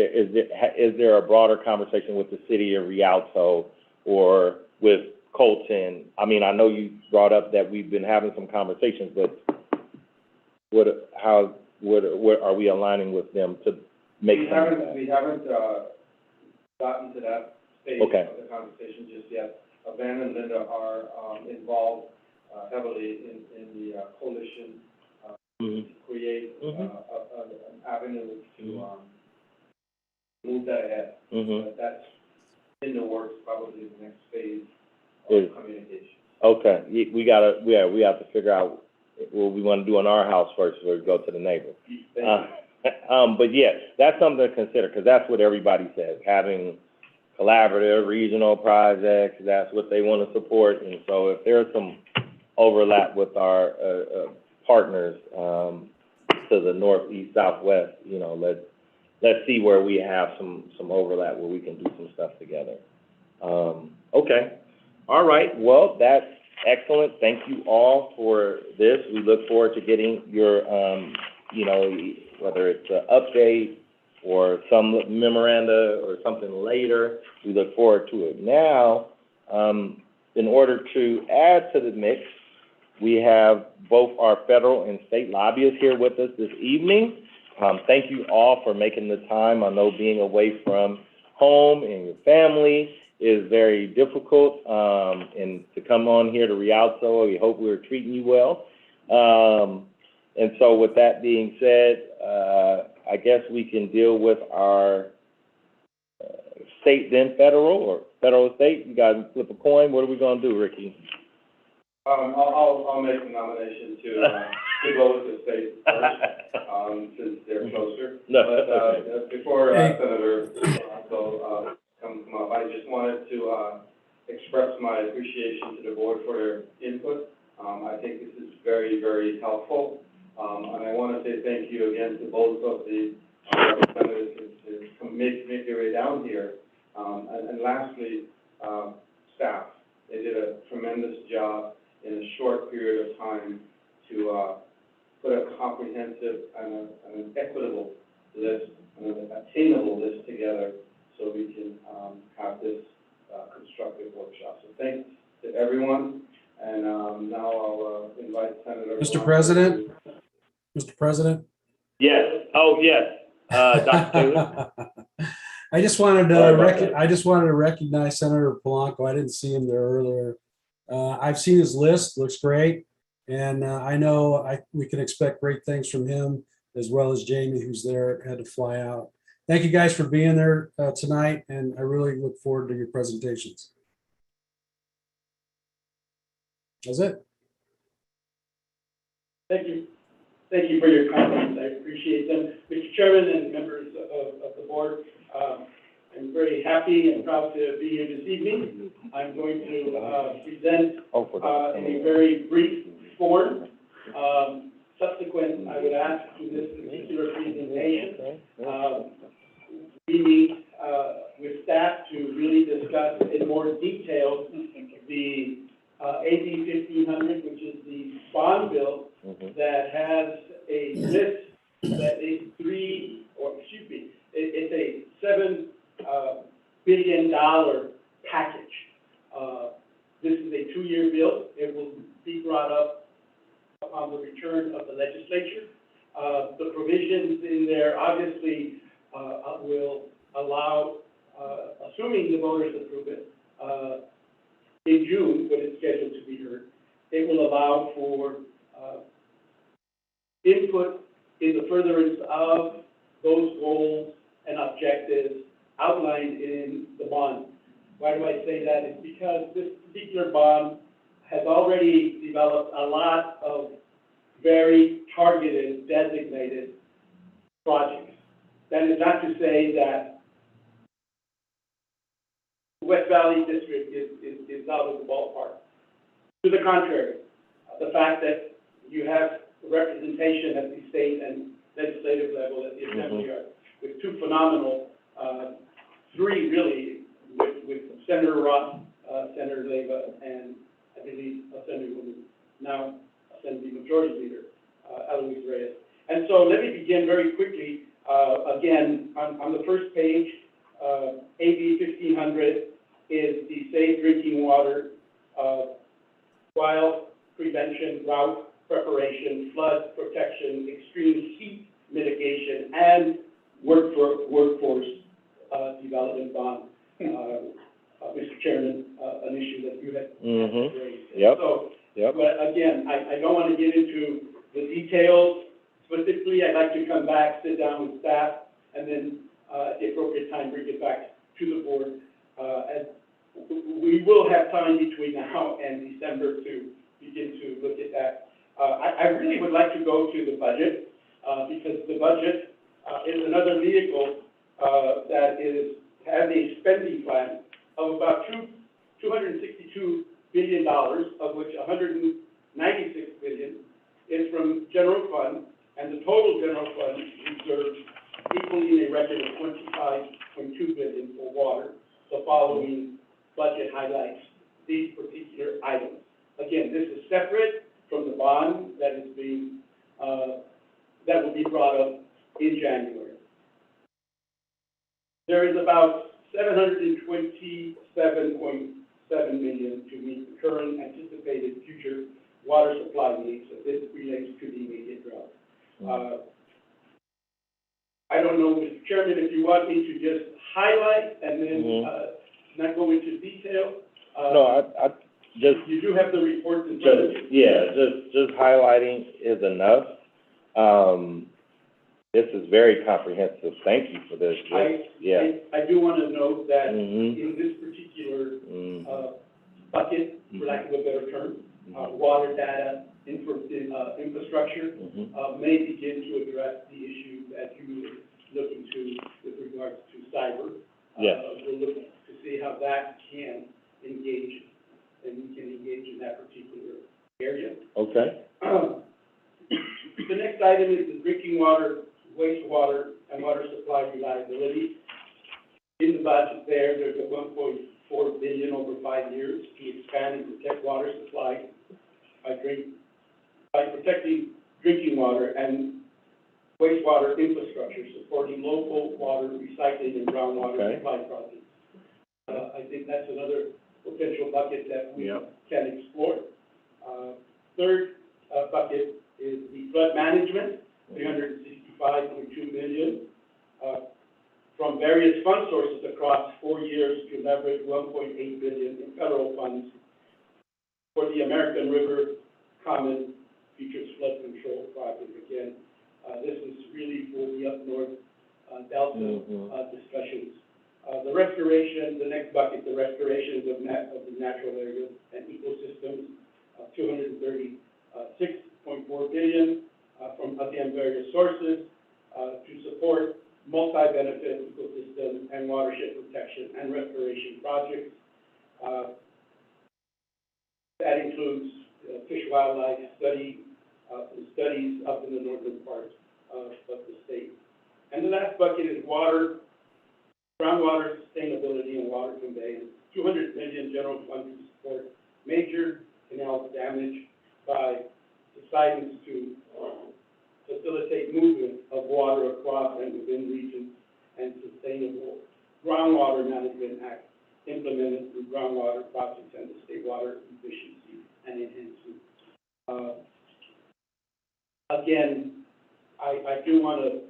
[SPEAKER 1] there a broader conversation with the city of Rialto or with Colton? I mean, I know you brought up that we've been having some conversations, but what are we aligning with them to make?
[SPEAKER 6] We haven't gotten to that stage
[SPEAKER 1] Okay.
[SPEAKER 6] of the conversation just yet. Ben and Linda are, involved, heavily in the, coalition,
[SPEAKER 1] Mhm.
[SPEAKER 6] to create,
[SPEAKER 1] Mhm.
[SPEAKER 6] an avenue to, move that ahead.
[SPEAKER 1] Mhm.
[SPEAKER 6] But that's in the works, probably the next phase
[SPEAKER 1] Is-
[SPEAKER 6] of communication.
[SPEAKER 1] Okay, we have to figure out what we want to do in our house first before we go to the neighbor. But yeah, that's something to consider, because that's what everybody says, having collaborative regional projects, that's what they want to support. And so if there's some overlap with our, partners, to the northeast, southwest, let's see where we have some overlap where we can do some stuff together. Okay. All right, well, that's excellent. Thank you all for this. We look forward to getting your, whether it's an update or some memoranda or something later. We look forward to it. Now, in order to add to the mix, we have both our federal and state lobbyists here with us this evening. Thank you all for making the time. I know being away from home and your family is very difficult, and to come on here to Rialto, we hope we're treating you well. And so with that being said, I guess we can deal with our state then federal, or federal state. You guys flip a coin. What are we gonna do, Ricky?
[SPEAKER 6] I'll make the nomination to go with the state first, since they're closer.
[SPEAKER 1] No.
[SPEAKER 6] But, before Senator Blanco, comes up, I just wanted to, express my appreciation to the board for their input. I think this is very, very helpful. And I want to say thank you again to both of the representatives to make their way down here. And lastly, staff. They did a tremendous job in a short period of time to put a comprehensive and an equitable list, and an attainable list together so we can have this constructive workshop. So thanks to everyone, and now I'll invite Senator.
[SPEAKER 5] Mr. President? Mr. President?
[SPEAKER 1] Yes. Oh, yes. Dr. Taylor?
[SPEAKER 5] I just wanted
[SPEAKER 1] Sorry about
[SPEAKER 5] to
[SPEAKER 1] that.
[SPEAKER 5] I just wanted to recognize Senator Polanco. I didn't see him there earlier. I've seen his list, looks great. And I know we can expect great things from him, as well as Jamie, who's there, had to fly out. Thank you guys for being there tonight, and I really look forward to your presentations. That's it.
[SPEAKER 2] Thank you. Thank you for your comments. I appreciate them. Mr. Chairman and members of the board, I'm very happy and proud to be here this evening. I'm going to present in a very brief form. Subsequent, I would ask to this particular presentation, we meet with staff to really discuss in more detail the AB 1500, which is the bond bill that has a list that is it's a $7 billion package. This is a 2-year bill. It will be brought up upon the return of the legislature. The provisions in there obviously will allow, assuming the voters approve it, in June, when it's scheduled to be heard, it will allow for input in the furtherance of those goals and objectives outlined in the bond. Why do I say that? It's because this particular bond has already developed a lot of very targeted, designated projects. That is not to say that the West Valley District is out of the ballpark. To the contrary, the fact that you have representation at the state and legislative level at the Assembly Yard with two phenomenal, three really, with Senator Ross, Senator Leyva, and I believe Assemblywoman, now Assembly Majority Leader, Eloise Reyes. And so let me begin very quickly. Again, on the first page, AB 1500 is the Safe Drinking Water Wild Prevention, Drought Preparation, Flood Protection, Extreme Heat Mitigation, and Workforce Development Bond. Mr. Chairman, an issue that you had raised.
[SPEAKER 1] Yep.
[SPEAKER 2] So,
[SPEAKER 1] Yep.
[SPEAKER 2] but again, I don't want to get into the details specifically. I'd like to come back, sit down with staff, and then at the appropriate time, bring it back to the board. And we will have time between now and December to begin to look at that. I really would like to go to the budget, because the budget is another vehicle that has a spending plan of about $262 billion, of which $196 billion is from general fund, and the total general fund reserves equally in a record of $25.2 billion for water. The following budget highlights these particular items. Again, this is separate from the bond that is being that will be brought up in January. There is about $727.7 million to meet the current anticipated future water supply needs. So this relates to the immediate drought. I don't know, Mr. Chairman, if you want me to just highlight and then not go into detail.
[SPEAKER 1] No, I just,
[SPEAKER 2] You do have the reports in front of you.
[SPEAKER 1] just highlighting is enough. This is very comprehensive. Thank you for this. Yeah.
[SPEAKER 2] I do want to note that
[SPEAKER 1] Mhm.
[SPEAKER 2] in this particular,
[SPEAKER 1] Mhm.
[SPEAKER 2] bucket, for lack of a better term, water data infrastructure,
[SPEAKER 1] Mhm.
[SPEAKER 2] may begin to address the issue that you were looking to with regards to cyber.
[SPEAKER 1] Yes.
[SPEAKER 2] We're looking to see how that can engage, and we can engage in that particular area.
[SPEAKER 1] Okay.
[SPEAKER 2] The next item is the drinking water, wastewater, and water supply reliability. In the budget there's a 1.4 billion over 5 years to expand and protect water supply by protecting drinking water and wastewater infrastructure, supporting local water recycling and groundwater
[SPEAKER 1] Okay.
[SPEAKER 2] supply projects. I think that's another potential bucket that we
[SPEAKER 1] Yep.
[SPEAKER 2] can explore. Third, bucket is the flood management, 365.2 million, from various fund sources across 4 years to leverage 1.8 billion in federal funds for the American River Common Features Flood Control Project. Again, this is really for the up north, Delta,
[SPEAKER 1] Mhm.
[SPEAKER 2] discussions. The restoration, the next bucket, the restoration of the natural areas and ecosystems, 236.4 billion, from again various sources, to support multi-benefit ecosystem and watershed protection and restoration projects. That includes fish wildlife studies up in the northern part of the state. And the last bucket is water, groundwater sustainability and water conveyance, 200 million general fund to support major canal damage by subsidence to facilitate movement of water across and within regions, and sustainable groundwater management act implemented through groundwater projects and the state water efficiency and enhancement. Again, I do want to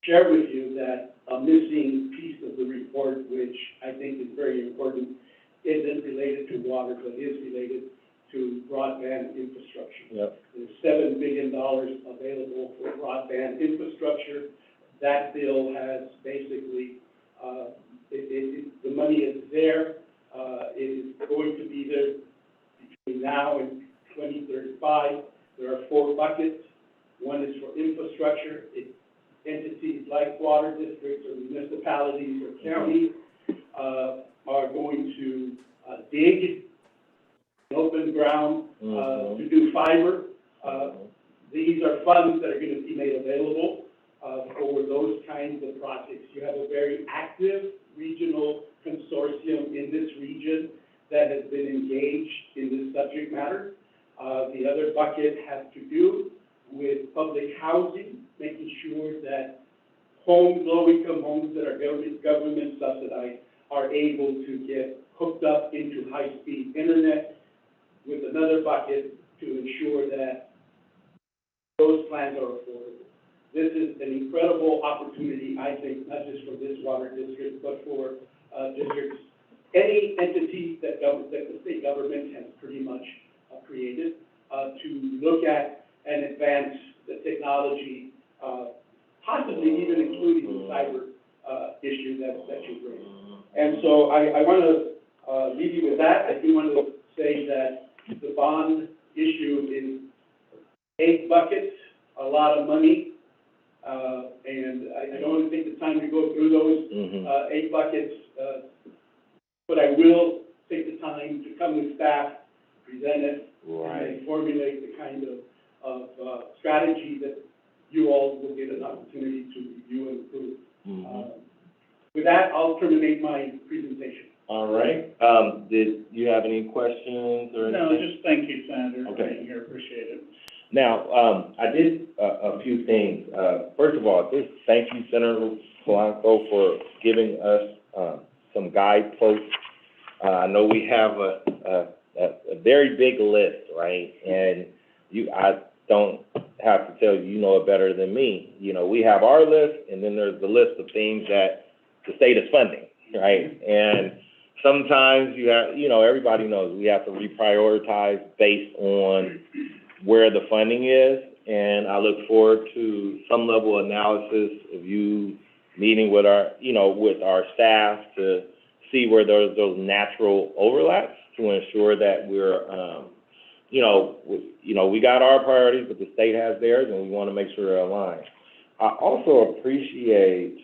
[SPEAKER 2] share with you that a missing piece of the report, which I think is very important, isn't related to water, but is related to broadband infrastructure.
[SPEAKER 1] Yep.
[SPEAKER 2] There's $7 billion available for broadband infrastructure. That bill has basically, the money is there. It is going to be there between now and 2035. There are 4 buckets. One is for infrastructure. Entities like water districts or municipalities or counties are going to dig open ground to do fiber. These are funds that are going to be made available for those kinds of projects. You have a very active regional consortium in this region that has been engaged in this subject matter. The other bucket has to do with public housing, making sure that homes, low-income homes that are government subsidized are able to get hooked up into high-speed internet, with another bucket to ensure that those plans are affordable. This is an incredible opportunity, I think, not just for this water district, but for districts, any entity that the state government has pretty much created, to look at and advance the technology, possibly even including the cyber issue that you raised. And so I want to leave you with that. I do want to say that the bond issue is 8 buckets, a lot of money, and I don't want to take the time to go through those 8 buckets, but I will take the time to come with staff, present it, and formulate the kind of strategy that you all will get an opportunity to review and approve. With that, I'll terminate my presentation.
[SPEAKER 1] All right. Did you have any questions or anything?
[SPEAKER 2] No, just thank you, Senator, for
[SPEAKER 1] Okay.
[SPEAKER 2] being here. Appreciate it.
[SPEAKER 1] Now, I did a few things. First of all, just thank you, Senator Polanco, for giving us some guideposts. I know we have a very big list, right? And I don't have to tell you, you know it better than me. You know, we have our list, and then there's the list of things that the state is funding. right? And sometimes you have, everybody knows we have to reprioritize based on where the funding is. And I look forward to some level of analysis of you meeting with our, with our staff to see where those natural overlaps to ensure that we're, we got our priorities, but the state has theirs, and we want to make sure they're aligned. I also appreciate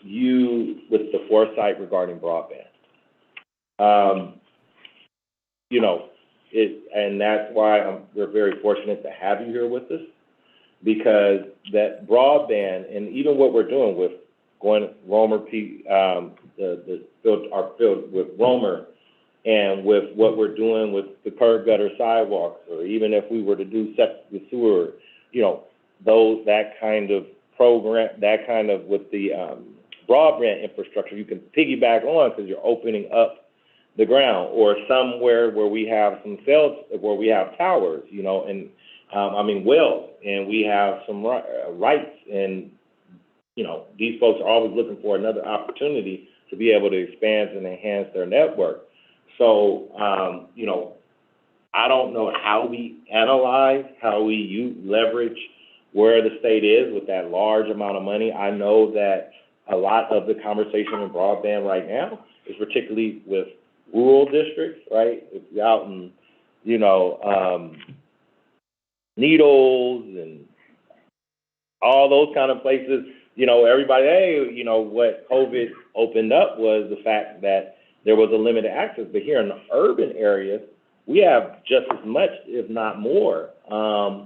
[SPEAKER 1] you with the foresight regarding broadband. And that's why we're very fortunate to have you here with us, because that broadband, and even what we're doing with going Romer, our field with Romer, and with what we're doing with the curb gutter sidewalks, or even if we were to do septic sewer, that kind of program, that kind of with the broadband infrastructure, you can piggyback on because you're opening up the ground, or somewhere where we have some cells, where we have towers, wells, and we have some rights, and, these folks are always looking for another opportunity to be able to expand and enhance their network. So, I don't know how we analyze, how we leverage where the state is with that large amount of money. I know that a lot of the conversation in broadband right now is particularly with rural districts, right? If you're out in, Needles and all those kind of places, everybody, what COVID opened up was the fact that there was a limited access. But here in the urban areas, we have just as much, if not more,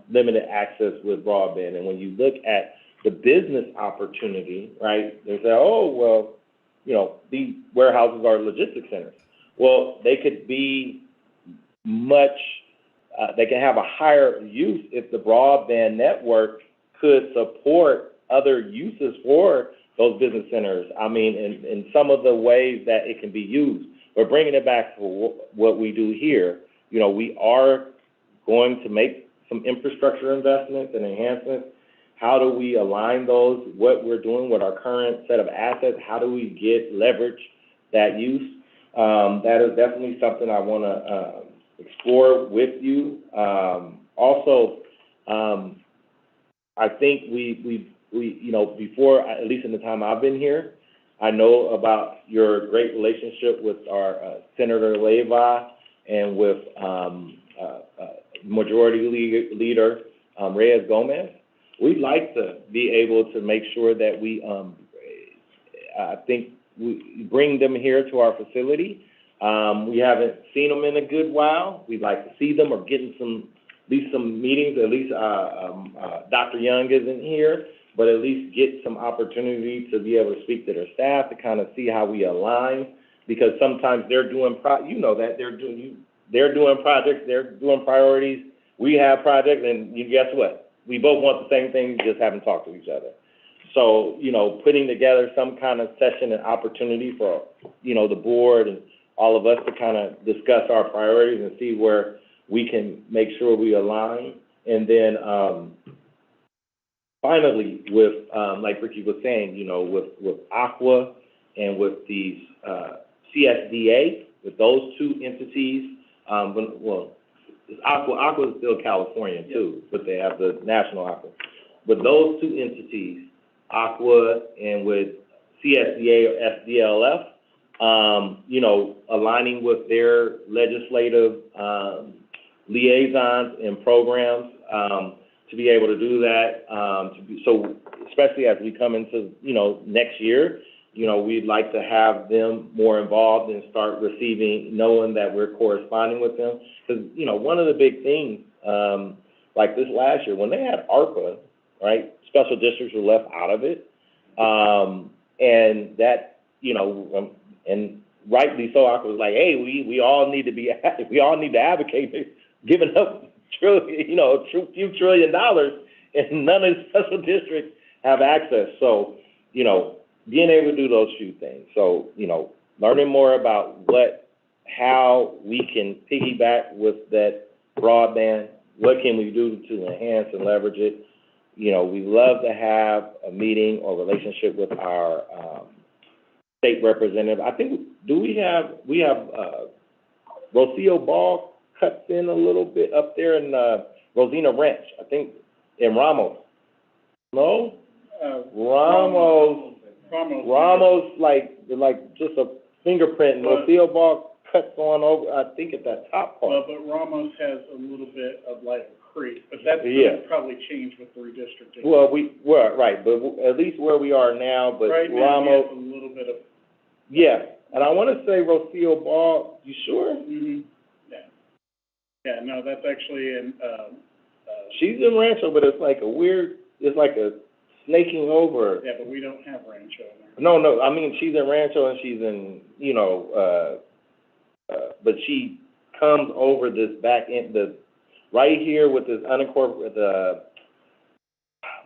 [SPEAKER 1] limited access with broadband. And when you look at the business opportunity, right, they say, these warehouses are logistics centers. Well, they could be they can have a higher use if the broadband network could support other uses for those business centers. In some of the ways that it can be used. But bringing it back to what we do here, we are going to make some infrastructure investments and enhancements. How do we align those, what we're doing with our current set of assets? How do we leverage that use? That is definitely something I want to explore with you. I think we before, at least in the time I've been here, I know about your great relationship with our Senator Leyva and with Majority Leader Reyes Gomez. We'd like to be able to make sure that we, I think, we bring them here to our facility. We haven't seen them in a good while. We'd like to see them or get in at least some meetings. At least Dr. Young isn't here, but at least get some opportunity to be able to speak to their staff to kind of see how we align. Because sometimes they're doing they're doing projects, they're doing priorities. We have projects, and guess what? We both want the same thing, just haven't talked to each other. So, putting together some kind of session and opportunity for, the board and all of us to kind of discuss our priorities and see where we can make sure we align. And then, finally, with, like Ricky was saying, with Aqua and with these, CSDA, with those two entities, it's Aqua is still California too, but they have the national Aqua. With those two entities, Aqua and with CSDA or SDLF, aligning with their legislative liaisons and programs to be able to do that. So especially as we come into, next year, we'd like to have them more involved and start receiving, knowing that we're corresponding with them. Because, one of the big things, like this last year, when they had ARPA, right, special districts were left out of it. And that, and rightly so, ARPA was like, hey, we all need to advocate giving up a few $trillion, and none of the special districts have access. So, being able to do those few things. So, learning more about how we can piggyback with that broadband, what can we do to enhance and leverage it. We love to have a meeting or relationship with our state representative. I think, we have, Rocio Ball cuts in a little bit up there in, Rosina Ranch, I think, in Ramos. No? Ramos, like just a fingerprint, and Rocio Ball cuts on over, I think at that top
[SPEAKER 2] Well,
[SPEAKER 1] part.
[SPEAKER 2] but Ramos has a little bit of like a creek, but that's
[SPEAKER 1] Yeah.
[SPEAKER 2] gonna probably change with the redistricting.
[SPEAKER 1] Well, right, but at least where we are now, but
[SPEAKER 2] Right now, he
[SPEAKER 1] Ramos,
[SPEAKER 2] has a little bit of,
[SPEAKER 1] yeah, and I wanna say Rocio Ball, you sure?
[SPEAKER 2] yeah. Yeah, no, that's actually in,
[SPEAKER 1] She's in Rancho, but it's like it's like a snaking over.
[SPEAKER 2] yeah, but we don't have Rancho in there.
[SPEAKER 1] No, I mean, she's in Rancho and she's in, but she comes over this back end, right here with this unincorporated,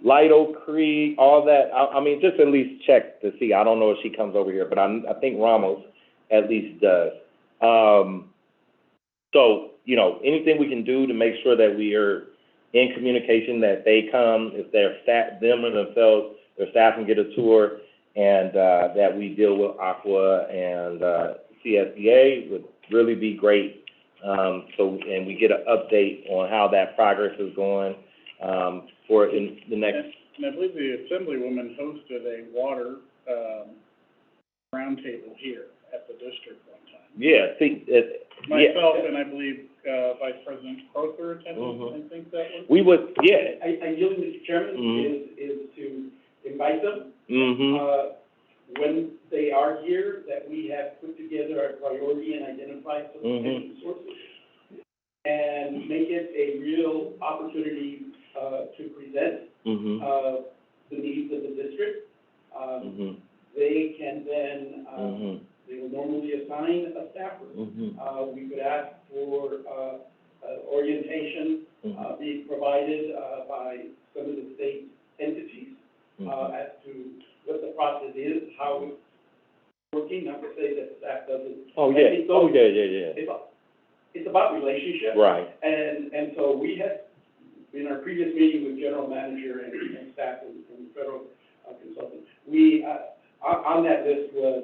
[SPEAKER 1] Lido Creek, all that. I mean, just at least check to see. I don't know if she comes over here, but I think Ramos at least does. So, anything we can do to make sure that we are in communication, that they come, if their staff, them or themselves, their staff can get a tour, and, that we deal with Aqua and, CSDA would really be great. And we get an update on how that progress is going, for in the next.
[SPEAKER 2] And I believe the Assemblywoman hosted a water, roundtable here at the district one time.
[SPEAKER 1] Yeah, see,
[SPEAKER 2] Myself and I believe, Vice President Crowther attended,
[SPEAKER 1] Mhm.
[SPEAKER 2] I think that was.
[SPEAKER 1] we would, yeah.
[SPEAKER 7] Ideally, Mr. Chairman,
[SPEAKER 1] Mhm.
[SPEAKER 7] is to invite them,
[SPEAKER 1] Mm-hmm.
[SPEAKER 7] when they are here, that we have put together our priority and identified some
[SPEAKER 1] Mhm.
[SPEAKER 7] potential sources, and make it a real opportunity, to present,
[SPEAKER 1] Mm-hmm.
[SPEAKER 7] the needs of the district.
[SPEAKER 1] Mm-hmm.
[SPEAKER 7] They can then,
[SPEAKER 1] Mm-hmm.
[SPEAKER 7] they will normally assign a staffer.
[SPEAKER 1] Mm-hmm.
[SPEAKER 7] We could ask for, orientation, being provided, by some of the state entities, as to what the process is, how it's working, not to say that the staff doesn't.
[SPEAKER 1] Oh, yeah.
[SPEAKER 7] It's about relationships.
[SPEAKER 1] Right.
[SPEAKER 7] And so we had, in our previous meeting with general manager and staff and federal consultant, we, on that list was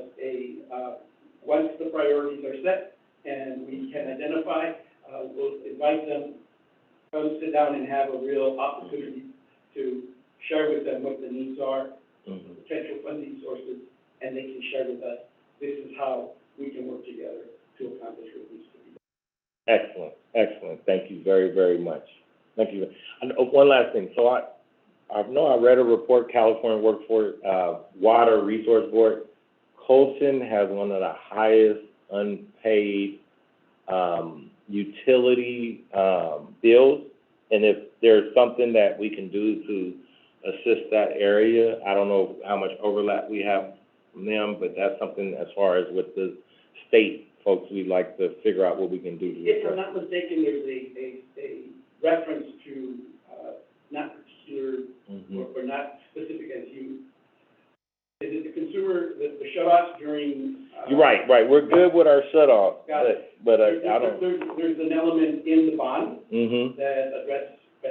[SPEAKER 7] once the priorities are set and we can identify, we'll invite them, come sit down and have a real opportunity to share with them what the needs are, potential funding sources, and they can share with us, this is how we can work together to accomplish what needs to be done.
[SPEAKER 1] Excellent. Thank you very, very much. Thank you. And one last thing. So I read a report, California Workforce, Water Resource Board. Colton has one of the highest unpaid, utility, bills. And if there's something that we can do to assist that area, I don't know how much overlap we have from them, but that's something as far as with the state folks, we'd like to figure out what we can do to
[SPEAKER 7] If I'm
[SPEAKER 1] address.
[SPEAKER 7] not mistaken, there's a reference to, not particular, or not specific as you, is it the consumer, the shut-offs during?
[SPEAKER 1] You're right. We're good with our shut-off,
[SPEAKER 7] Got it.
[SPEAKER 1] but I don't.
[SPEAKER 7] There's an element in the bond
[SPEAKER 1] Mm-hmm.
[SPEAKER 7] that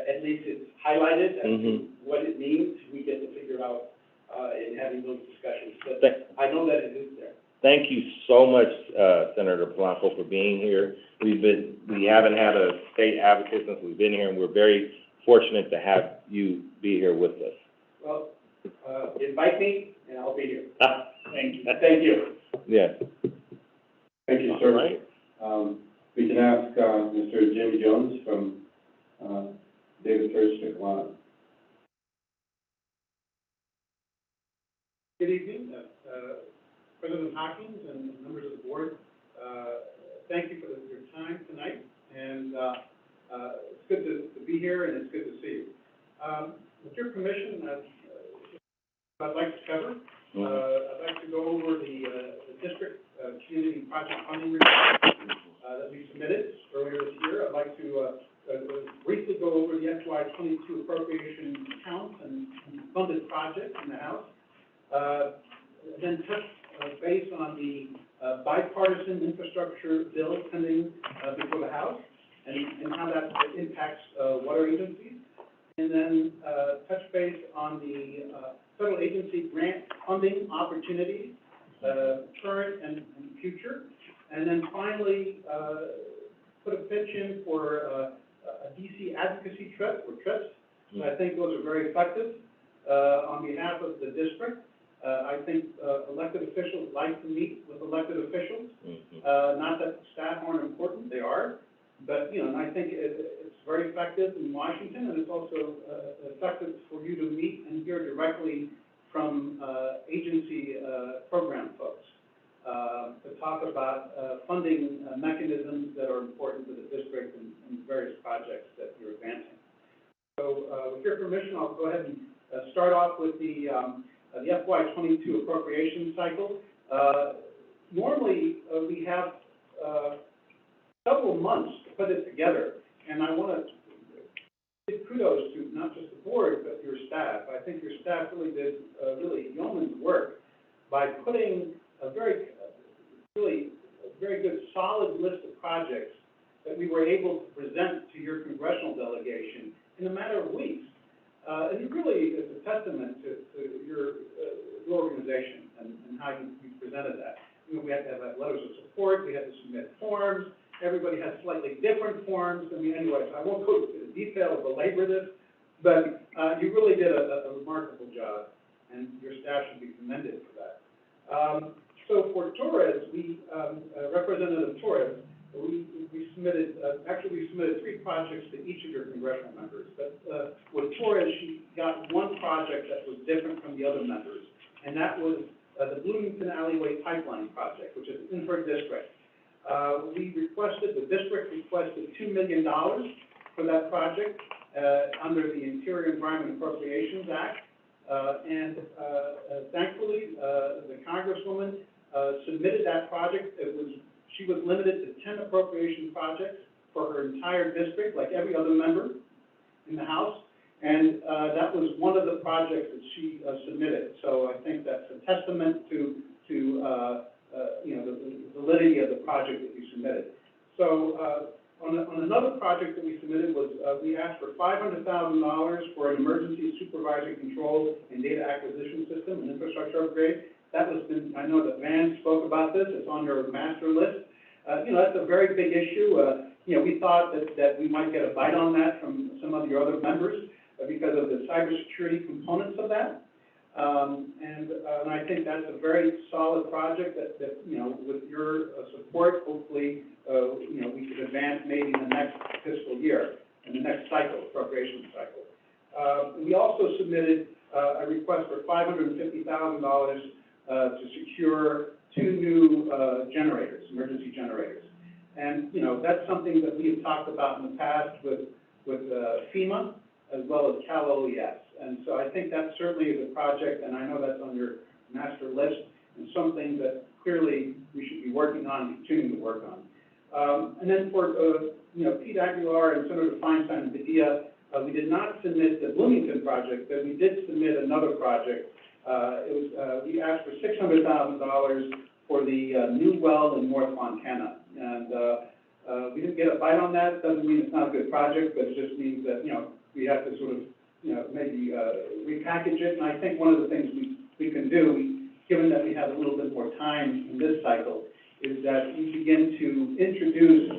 [SPEAKER 7] at least it's highlighted as to
[SPEAKER 1] Mhm.
[SPEAKER 7] what it means. We get to figure out, in having those discussions, but
[SPEAKER 1] Thank-
[SPEAKER 7] I know that it is there.
[SPEAKER 1] Thank you so much, Senator Blanco, for being here. We haven't had a state advocate since we've been here, and we're very fortunate to have you be here with us.
[SPEAKER 7] Well, invite me and I'll be here.
[SPEAKER 2] Thank you.
[SPEAKER 7] Thank you.
[SPEAKER 1] Yeah.
[SPEAKER 6] Thank you,
[SPEAKER 1] All
[SPEAKER 6] sir.
[SPEAKER 1] right.
[SPEAKER 6] We can ask, Mr. Jimmy Jones from, David Church to come on.
[SPEAKER 2] Good evening, President Hawkins and members of the board. Thank you for your time tonight, and it's good to be here, and it's good to see you. With your permission, I'd like to cover. I'd like to go over the district community project funding report that we submitted earlier this year. I'd like to briefly go over the FY '22 appropriation counts and funded projects in the House. Then touch base on the bipartisan infrastructure bill pending before the House and how that impacts water agencies. And then touch base on the federal agency grant funding opportunities current and future. And then finally, put a pitch in for a DC advocacy trip, or trips. And I think those are very effective on behalf of the district. I think elected officials like to meet with elected officials. Not that staff aren't important, they are. But, you know, and I think it's very effective in Washington, and it's also effective for you to meet and hear directly from agency program folks to talk about funding mechanisms that are important to the district and various projects that you're advancing. So with your permission, I'll go ahead and start off with the FY22 appropriation cycle. Normally, we have several months to put it together, and I want to give kudos to not just the board, but your staff. I think your staff really did really yeoman's work by putting a very good, solid list of projects that we were able to present to your congressional delegation in a matter of weeks. And it really is a testament to your organization and how you presented that. You know, we had to have letters of support, we had to submit forms, everybody had slightly different forms. I mean, anyway, I won't go into the detail of belabor this, but you really did a remarkable job, and your staff should be commended for that. So for Torres, Representative Torres, we submitted, actually we submitted 3 projects to each of your congressional members. But with Torres, she got one project that was different from the other members, and that was the Bloomington Alleyway Pipeline Project, which is in her district. The district requested $2 million for that project under the Interior Environment Appropriations Act. Thankfully, the Congresswoman submitted that project. She was limited to 10 appropriation projects for her entire district, like every other member in the House. And that was one of the projects that she submitted. So I think that's a testament to you know, the validity of the project that you submitted. So on another project that we submitted was, we asked for $500,000 for an emergency supervisory control and data acquisition system, an infrastructure upgrade. That was I know that Van spoke about this, it's on your master list. You know, that's a very big issue. You know, we thought that we might get a bite on that from some of your other members because of the cybersecurity components of that. And I think that's a very solid project that you know, with your support, hopefully, you know, we could advance maybe in the next fiscal year, in the next cycle, appropriation cycle. We also submitted a request for $550,000 to secure 2 new generators, emergency generators. And, you know, that's something that we have talked about in the past with FEMA as well as Cal OES. And so I think that certainly is a project, and I know that's on your master list, and something that clearly we should be working on, continuing to work on. And then for, you know, Pete Aguilar and Senator Feinstein and Padilla, we did not submit the Bloomington project, but we did submit another project. We asked for $600,000 for the new well in North Montana. And we didn't get a bite on that. Doesn't mean it's not a good project, but it just means that, you know, we have to sort of, you know, maybe repackage it. And I think one of the things we can do, given that we have a little bit more time in this cycle, is that we begin to introduce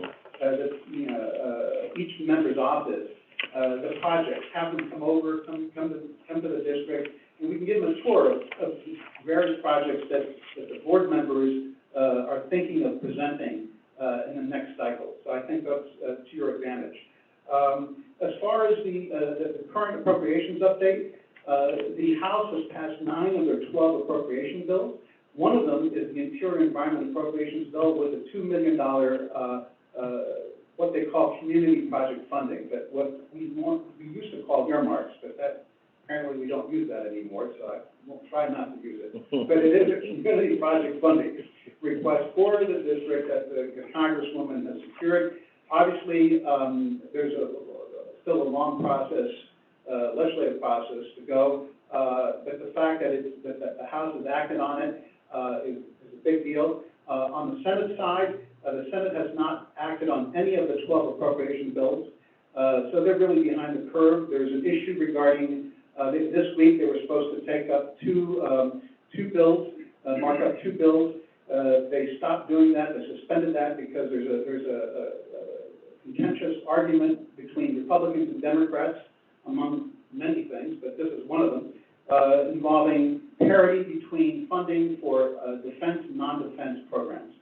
[SPEAKER 2] each member's office the project, have them come over, come to the district, and we can give them a tour of various projects that the board members are thinking of presenting in the next cycle. So I think that's to your advantage. As far as the current appropriations update, the House has passed 9 of their 12 appropriation bills. One of them is the Interior Environment Appropriations Bill with a $2 million, what they call community project funding, but what we used to call earmarks, but that apparently we don't use that anymore, so I won't try not to use it. But it is a community project funding request for the district that the Congresswoman has secured. Obviously, there's still a long process, legislative process to go, but the fact that the House has acted on it is a big deal. On the Senate side, the Senate has not acted on any of the 12 appropriation bills, so they're really behind the curve. There's an issue regarding, this week they were supposed to take up two bills mark up two bills. They stopped doing that, they suspended that because there's a contentious argument between Republicans and Democrats, among many things, but this is one of them, involving parity between funding for defense and non-defense programs.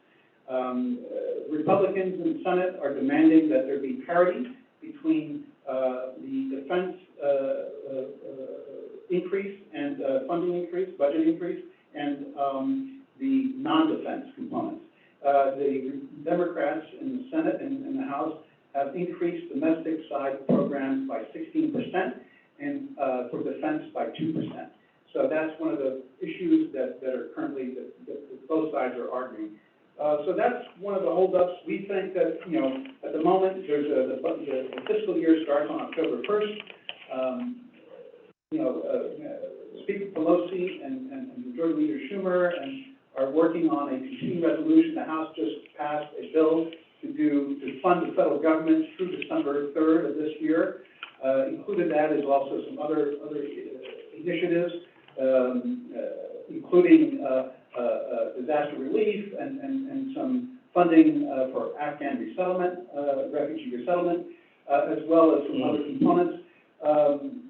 [SPEAKER 2] Republicans in the Senate are demanding that there be parity between the defense increase and funding increase, budget increase, and the non-defense components. The Democrats in the Senate and in the House have increased domestic side programs by 16% and for defense by 2%. So that's one of the issues that are currently, that both sides are arguing. So that's one of the holdups. We think that, you know, at the moment, the fiscal year starts on October 1st. Speaker Pelosi and Majority Leader Schumer are working on a continuing resolution. The House just passed a bill to fund the federal government through December 3rd of this year. Included that is also some other initiatives, including disaster relief and some funding for Afghan resettlement, refugee resettlement, as well as some other components. And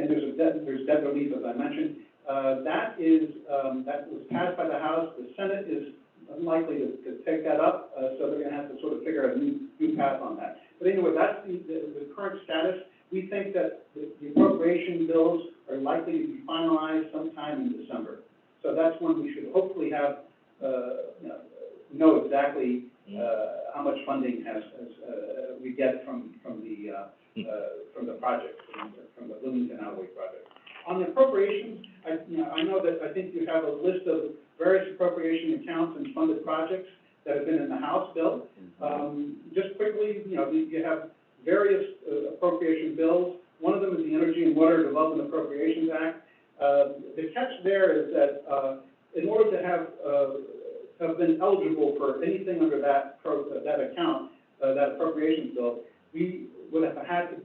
[SPEAKER 2] there's debt relief, as I mentioned. That was passed by the House. The Senate is unlikely to take that up, so they're going to have to sort of figure out a new path on that. But anyway, that's the current status. We think that the appropriation bills are likely to be finalized sometime in December. So that's when we should hopefully have know exactly how much funding we get from the project, from the Bloomington Outway project. On the appropriations, I know that I think you have a list of various appropriation accounts and funded projects that have been in the House bill. Just quickly, you have various appropriation bills. One of them is the Energy and Water Development Appropriations Act. The catch there is that in order to have been eligible for anything under that account, that appropriations bill, we would have had to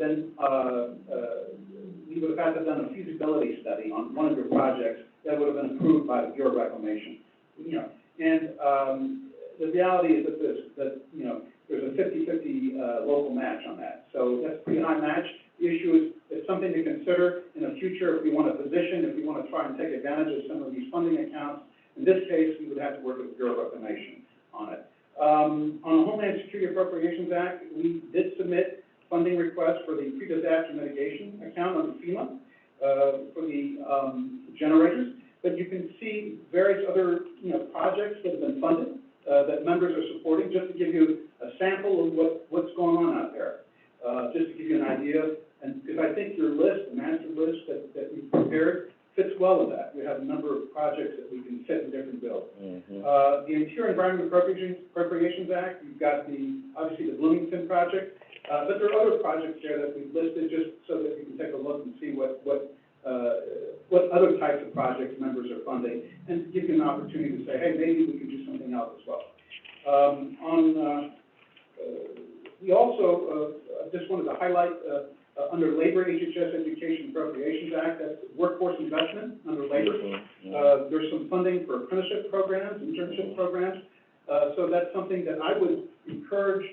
[SPEAKER 2] done a feasibility study on one of your projects that would have been approved by the Bureau of Reclamation. The reality is that there's a 50-50 local match on that. So that's a pretty high match. The issue is it's something to consider in the future if we want to position, if we want to try and take advantage of some of these funding accounts. In this case, we would have to work with the Bureau of Reclamation on it. On the Homeland Security Appropriations Act, we did submit funding requests for the pre-disaster mitigation account on FEMA for the generators. But you can see various other projects that have been funded that members are supporting, just to give you a sample of what's going on out there. Just to give you an idea, and because I think your list, the master list that we prepared, fits well with that. We have a number of projects that we can fit in different bills. The Interior Environment Appropriations Act, you've got obviously the Bloomington project, but there are other projects there that we've listed just so that you can take a look and see what other types of projects members are funding, and give you an opportunity to say, hey, maybe we can do something else as well. We also just wanted to highlight under Labor HHS Education Appropriations Act, that's workforce investment under labor. There's some funding for apprenticeship programs, internship programs. So that's something that I would encourage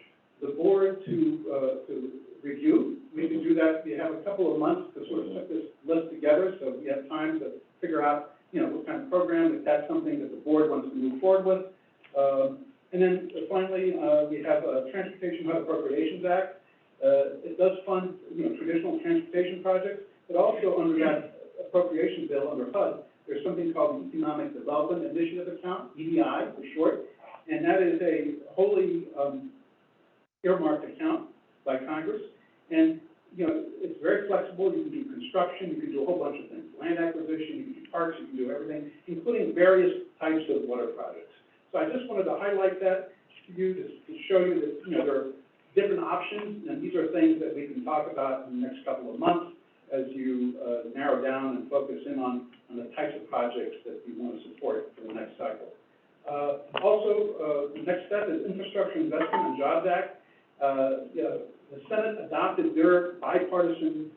[SPEAKER 2] the board to review. We can do that. We have a couple of months to sort of put this list together, so we have time to figure out, what kind of program, if that's something that the board wants to move forward with. And then finally, we have a Transportation HUD Appropriations Act. It does fund, traditional transportation projects, but also under that appropriation bill under HUD, there's something called the Economic Development Initiative Account, EDI for short, and that is a wholly earmarked account by Congress. And, it's very flexible. You can do construction, you can do a whole bunch of things, land acquisition, you can do parks, you can do everything, including various types of water projects. So I just wanted to highlight that to you to show you that, there are different options, and these are things that we can talk about in the next couple of months as you narrow down and focus in on the types of projects that you want to support for the next cycle. Also, the next step is Infrastructure Investment and Jobs Act. The Senate adopted their bipartisan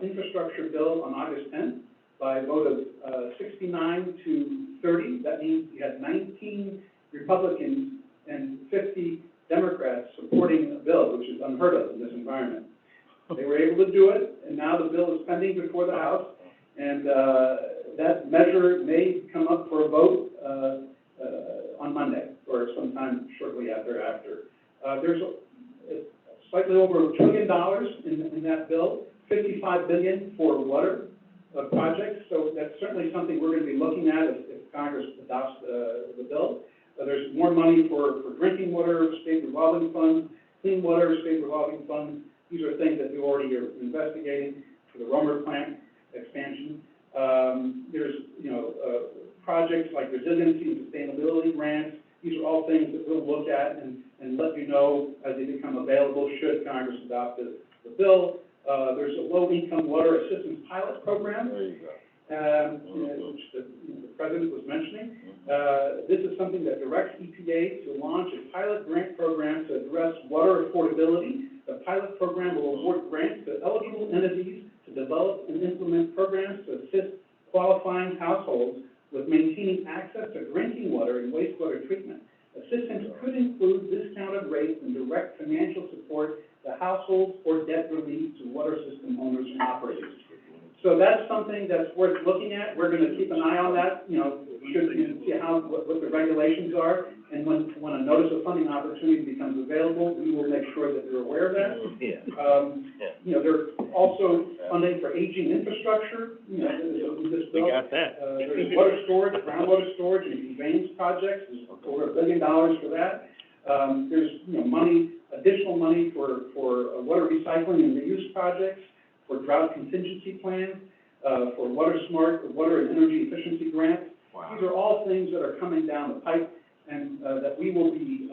[SPEAKER 2] infrastructure bill on August 10th. by a vote of 69 to 30. That means you had 19 Republicans and 50 Democrats supporting a bill, which is unheard of in this environment. They were able to do it, and now the bill is pending before the House, and that measure may come up for a vote on Monday, or sometime shortly thereafter. There's slightly over $1 trillion in that bill, $55 billion for water projects, so that's certainly something we're going to be looking at if Congress adopts the bill. There's more money for drinking water, state revolving funds, clean water, state revolving funds. These are things that we already are investigating for the Romer plant expansion. There's, projects like resiliency and sustainability grants. These are all things that we'll look at and let you know as they become available should Congress adopt the bill. There's a low-income water assistance pilot program.
[SPEAKER 1] There you go.
[SPEAKER 2] Which the President was mentioning. This is something that directs EPA to launch a pilot grant program to address water affordability. The pilot program will award grants to eligible entities to develop and implement programs to assist qualifying households with maintaining access to drinking water and wastewater treatment. Assistance could include discounted rates and direct financial support to households or debt relief to water system owners and operators. So that's something that's worth looking at. We're going to keep an eye on that, see what the regulations are. And when a notice of funding opportunity becomes available, we will make sure that you're aware of that. There's also funding for aging infrastructure, this bill.
[SPEAKER 1] We got that.
[SPEAKER 2] There's water storage, groundwater storage, and conveyance projects, there's over $1 billion for that. There's, additional money for water recycling and reuse projects, for drought contingency plans, for water and energy efficiency grants. Wow. These are all things that are coming down the pipe and that we will be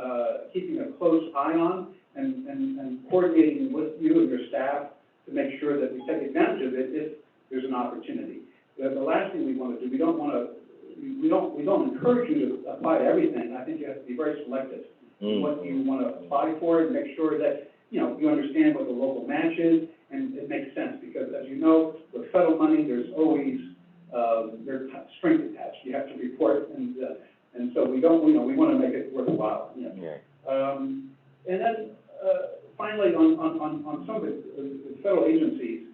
[SPEAKER 2] keeping a close eye on and coordinating with you and your staff to make sure that we take advantage of it if there's an opportunity. The last thing we want to do, we don't encourage you to apply to everything. I think you have to be very selective in what you want to apply for and make sure that you understand what the local match is. And it makes sense because, as you know, with federal money, there's always there's strings attached. You have to report, and so we want to make it worthwhile. And then finally, on some of the federal agencies,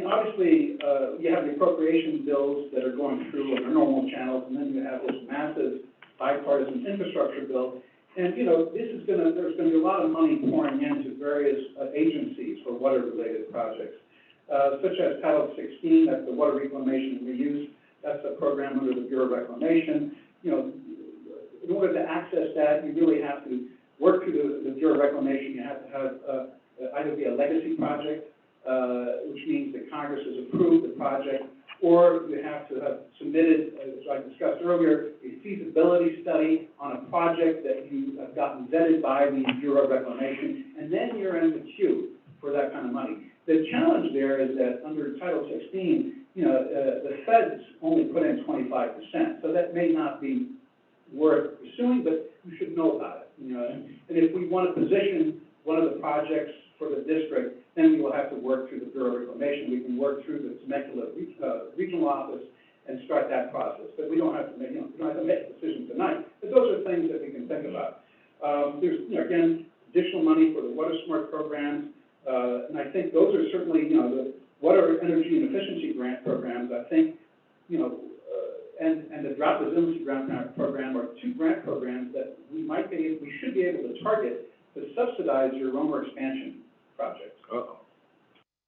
[SPEAKER 2] obviously you have the appropriation bills that are going through on their normal channels, and then you have this massive bipartisan infrastructure bill. And, there's going to be a lot of money pouring into various agencies for water-related projects, such as Title 16, that's the Water Reclamation and Reuse. That's a program under the Bureau of Reclamation. In order to access that, you really have to work through the Bureau of Reclamation. You have to have either be a legacy project, which means that Congress has approved the project, or you have to have submitted, as I discussed earlier, a feasibility study on a project that you have gotten vetted by the Bureau of Reclamation, and then you're in the queue for that kind of money. The challenge there is that under Title 16, the feds only put in 25%, so that may not be worth pursuing, but you should know about it. And if we want to position one of the projects for the district, then we will have to work through the Bureau of Reclamation. We can work through the Temecula regional office and start that process. But we don't have to make, we don't have to make a decision tonight. But those are things that we can think about. There's, again, additional money for the Water Smart programs, and I think those are certainly, the water energy and efficiency grant programs. I think, and the drought resiliency grant program are two grant programs that we should be able to target to subsidize your Romer expansion projects.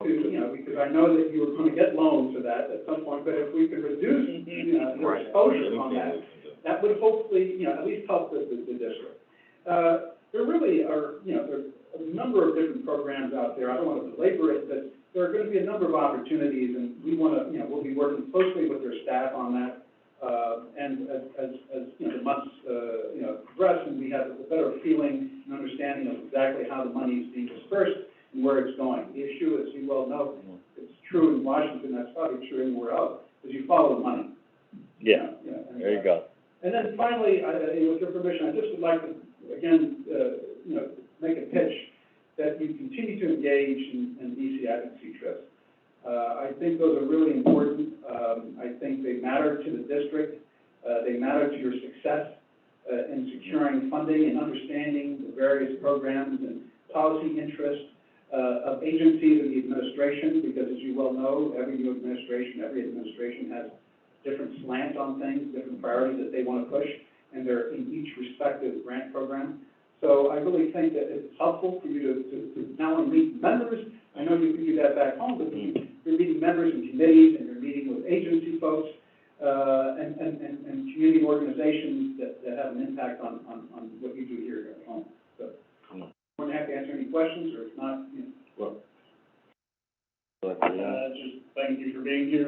[SPEAKER 2] Because I know that you were going to get loans for that at some point, but if we could reduce, your exposure on that, that would hopefully, at least help the district. There really are, there are a number of different programs out there. I don't want to belabor it, but there are going to be a number of opportunities, and we want to, we'll be working closely with their staff on that. And as the months, progress, and we have a better feeling and understanding of exactly how the money is being dispersed and where it's going. The issue, as you well know, it's true in Washington, that's probably true anywhere else, is you follow the money. There you go. And then finally, with your permission, I just would like to, again, make a pitch that you continue to engage in DC advocacy trips.
[SPEAKER 7] I think those are really important. I think they matter to the district. They matter to your success in securing funding and understanding the various programs and policy interests of agencies and the administration, because as you well know, every administration has different slant on things, different priorities that they want to push, and they're in each respective grant program. So I really think that it's helpful for you to not only meet members, I know you can do that back home, but you're meeting members and committees, and you're meeting with agency folks, and community organizations that have an impact on what you do here at home. So, I'm more than happy to answer any questions, or if not, you know.
[SPEAKER 2] Just thank you for being here,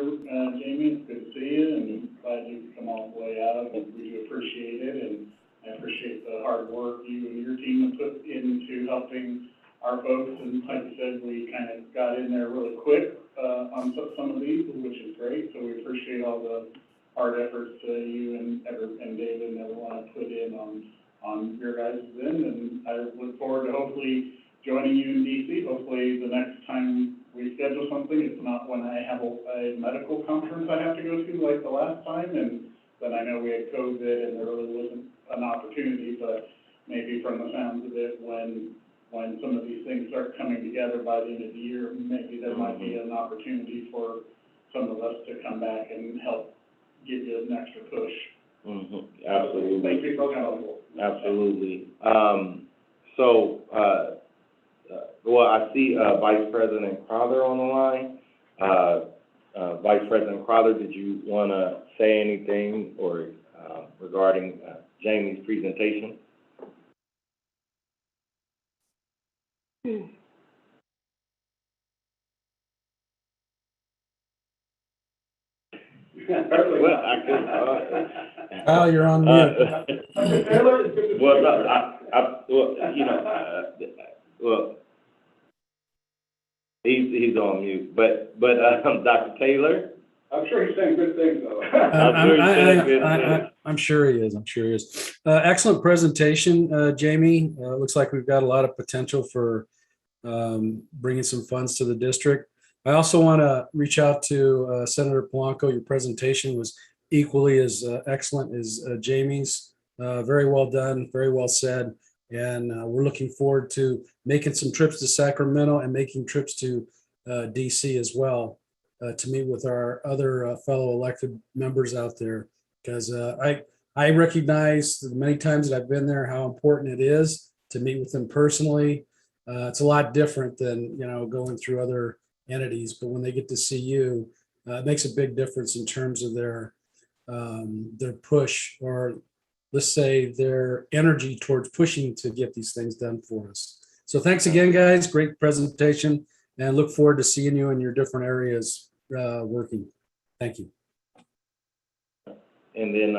[SPEAKER 2] Jamie. It's good to see you, and glad you could come all the way out. We do appreciate it, and I appreciate the hard work you and your team have put into helping our folks. And like you said, we kind of got in there really quick on some of these, which is great. So we appreciate all the hard efforts you and David and everyone have put in on your guys' end. And I look forward to hopefully joining you in DC. Hopefully the next time we schedule something, it's not when I have a medical conference I have to go to like the last time. And then I know we had COVID and there really wasn't an opportunity, but maybe from the sounds of it, when some of these things start coming together by the end of the year, maybe there might be an opportunity for some of us to come back and help give you an extra push.
[SPEAKER 1] Absolutely.
[SPEAKER 2] Thank you for coming.
[SPEAKER 1] Absolutely. Well, I see, Vice President Crowther on the line. Vice President Crowther, did you want to say anything or, regarding, Jamie's presentation?
[SPEAKER 7] Well,
[SPEAKER 1] I could,
[SPEAKER 5] Kyle, you're on mute.
[SPEAKER 1] well, no, well, you know, well, he's on mute, but, Dr. Taylor?
[SPEAKER 7] I'm sure he's saying good things, though.
[SPEAKER 5] I'm sure he is. Excellent presentation, Jamie. Looks like we've got a lot of potential for bringing some funds to the district. I also want to reach out to Senator Polanco. Your presentation was equally as excellent as Jamie's. Very well done, very well said. And we're looking forward to making some trips to Sacramento and making trips to DC as well to meet with our other fellow elected members out there. Because I recognize the many times that I've been there how important it is to meet with them personally. It's a lot different than, you know, going through other entities, but when they get to see you, it makes a big difference in terms of their push, or let's say their energy towards pushing to get these things done for us. So thanks again, guys. Great presentation, and look forward to seeing you in your different areas working. Thank you.
[SPEAKER 1] And then,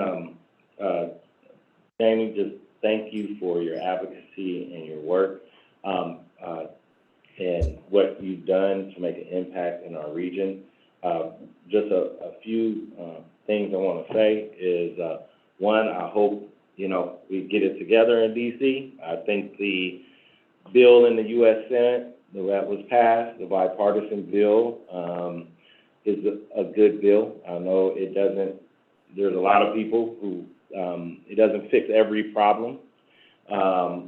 [SPEAKER 1] Jamie, just thank you for your advocacy and your work, and what you've done to make an impact in our region. Just a few things I want to say is, one, I hope, you know, we get it together in DC. I think the bill in the U.S. Senate that was passed, the bipartisan bill, is a good bill. I know it doesn't, there's a lot of people who, it doesn't fix every problem,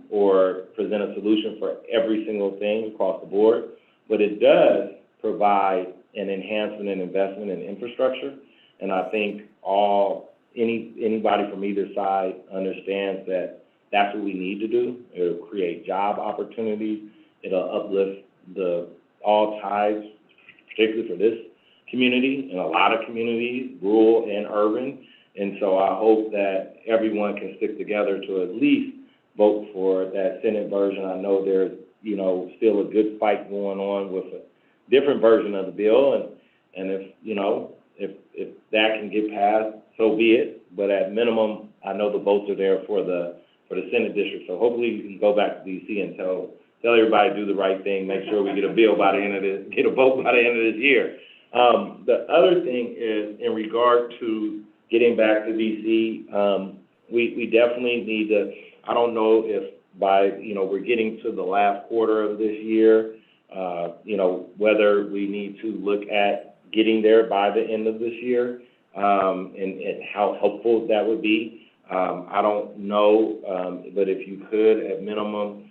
[SPEAKER 1] or present a solution for every single thing across the board, but it does provide an enhancement and investment in infrastructure. And I think anybody from either side understands that that's what we need to do. It'll create job opportunities. It'll uplift all tides, particularly for this community and a lot of communities, rural and urban. And so I hope that everyone can stick together to at least vote for that Senate version. I know there's, you know, still a good fight going on with a different version of the bill, and if, you know, if that can get passed, so be it. But at minimum, I know the votes are there for the Senate district. So hopefully you can go back to DC and tell everybody to do the right thing, make sure we get a bill by the end of this, get a vote by the end of this year. The other thing is, in regard to getting back to DC, we definitely need to, I don't know if by, you know, we're getting to the last quarter of this year, you know, whether we need to look at getting there by the end of this year, and how helpful that would be. I don't know, but if you could, at minimum,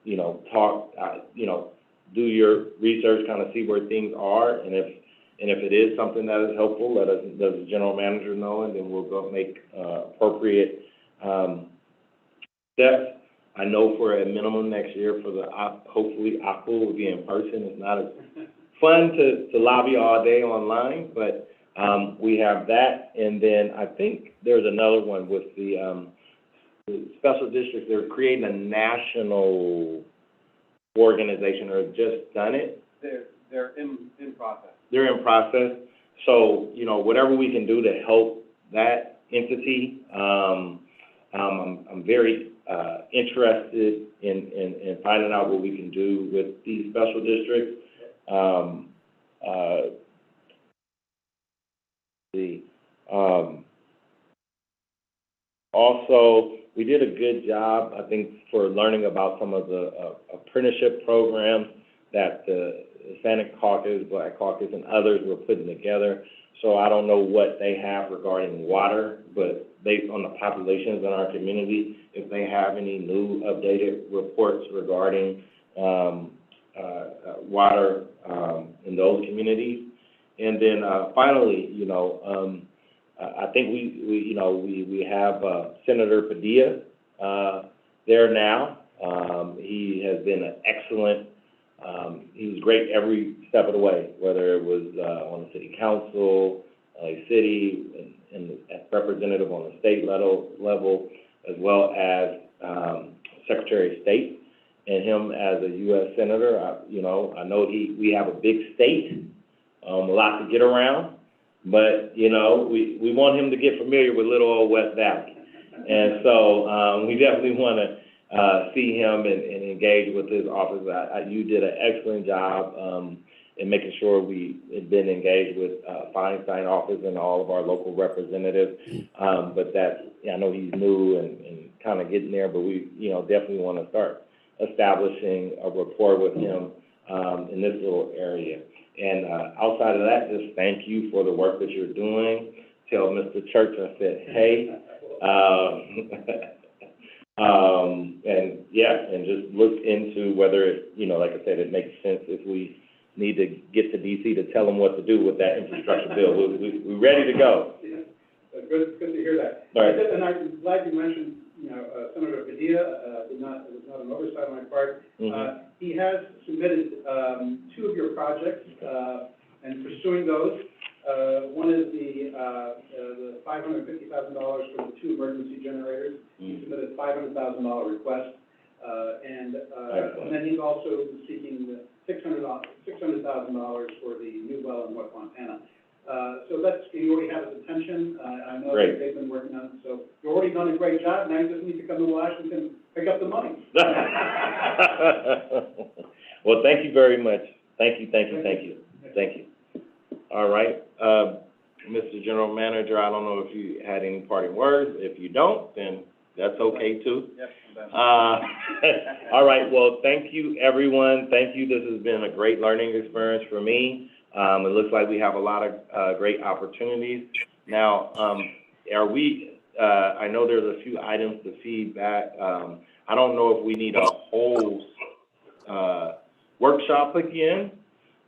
[SPEAKER 1] you know, talk, you know, do your research, kind of see where things are, and if it is something that is helpful, let the general manager know, and then we'll go make, appropriate, steps. I know for a minimum next year for the, hopefully Aqua will be in person. It's not as fun to lobby all day online, but, we have that. And then I think there's another one with the special districts. They're creating a national organization, or have just done it.
[SPEAKER 6] They're in process.
[SPEAKER 1] They're in process. So, you know, whatever we can do to help that entity, I'm very interested in finding out what we can do with these special districts. Also, we did a good job, I think, for learning about some of the apprenticeship programs that the Hispanic Caucus, Black Caucus, and others were putting together. So I don't know what they have regarding water, but based on the populations in our community, if they have any new updated reports regarding water in those communities. And then finally, you know, I think we have Senator Padilla there now. He has been an excellent, he was great every step of the way, whether it was on the city council, city, and as representative on the state level, as well as Secretary of State. And him as a U.S. Senator, I know we have a big state, a lot to get around, but, you know, we want him to get familiar with little old West Valley. And so we definitely want to see him and engage with his office. You did an excellent job in making sure we had been engaged with Feinstein office and all of our local representatives. But I know he's new and kind of getting there, but we, you know, definitely want to start establishing a rapport with him in this little area. And outside of that, just thank you for the work that you're doing. Tell Mr. Church I said, hey. And just look into whether it, you know, like I said, it makes sense if we need to get to DC to tell them what to do with that infrastructure bill. We're ready to go.
[SPEAKER 7] Yeah, good to hear that.
[SPEAKER 1] All right.
[SPEAKER 7] And I'm glad you mentioned, Senator Padilla, it was not an oversight on my part.
[SPEAKER 1] Mm-hmm.
[SPEAKER 7] He has submitted, two of your projects, and pursuing those. One is the $550,000 for the two emergency generators. He submitted $500,000 request, and then he's also seeking the $600,000 for the new well in North Montana. So you already have his attention. I know
[SPEAKER 1] Great.
[SPEAKER 7] that they've been working on it. So you've already done a great job. Now you just need to come to Washington and pick up the money.
[SPEAKER 1] Well, thank you very much. Thank you. All right, Mr. General Manager, I don't know if you had any parting words. If you don't, then that's okay too.
[SPEAKER 6] Yes,
[SPEAKER 1] All right, well, thank you, everyone. Thank you. This has been a great learning experience for me. It looks like we have a lot of great opportunities. Now, I know there's a few items to feedback. I don't know if we need a whole workshop again,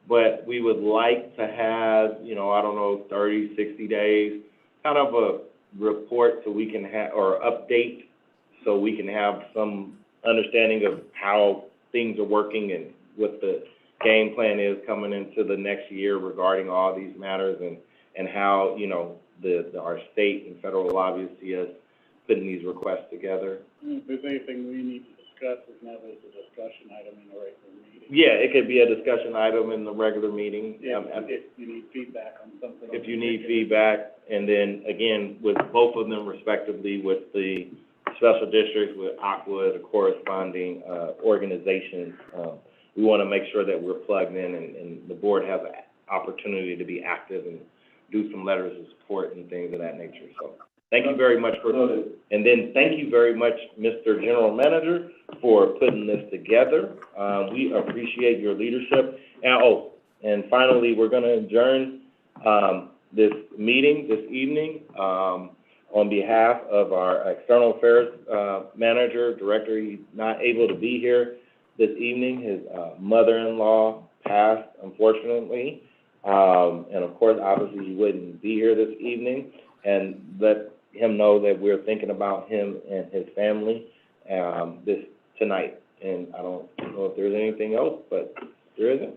[SPEAKER 1] but we would like to have, I don't know, 30, 60 days, kind of a report so we can have, or update, so we can have some understanding of how things are working and what the game plan is coming into the next year regarding all these matters, and how, our state and federal lobbyists see us putting these requests together.
[SPEAKER 2] If there's anything we need to discuss, it's never a discussion item in the regular meeting.
[SPEAKER 1] Yeah, it could be a discussion item in the regular meeting.
[SPEAKER 2] If you need feedback on something.
[SPEAKER 1] If you need feedback, and then, again, with both of them respectively, with the special districts, with Aqua, the corresponding organizations, we want to make sure that we're plugged in, and the board has an opportunity to be active and do some letters of support and things of that nature. So Thank you very much for,
[SPEAKER 6] Noted.
[SPEAKER 1] and then thank you very much, Mr. General Manager, for putting this together. We appreciate your leadership. And finally, we're gonna adjourn, this meeting this evening, on behalf of our External Affairs, Manager, Director. He's not able to be here this evening. His, mother-in-law passed, unfortunately. And of course, obviously, he wouldn't be here this evening. And let him know that we're thinking about him and his family, tonight. And I don't know if there's anything else, but there isn't.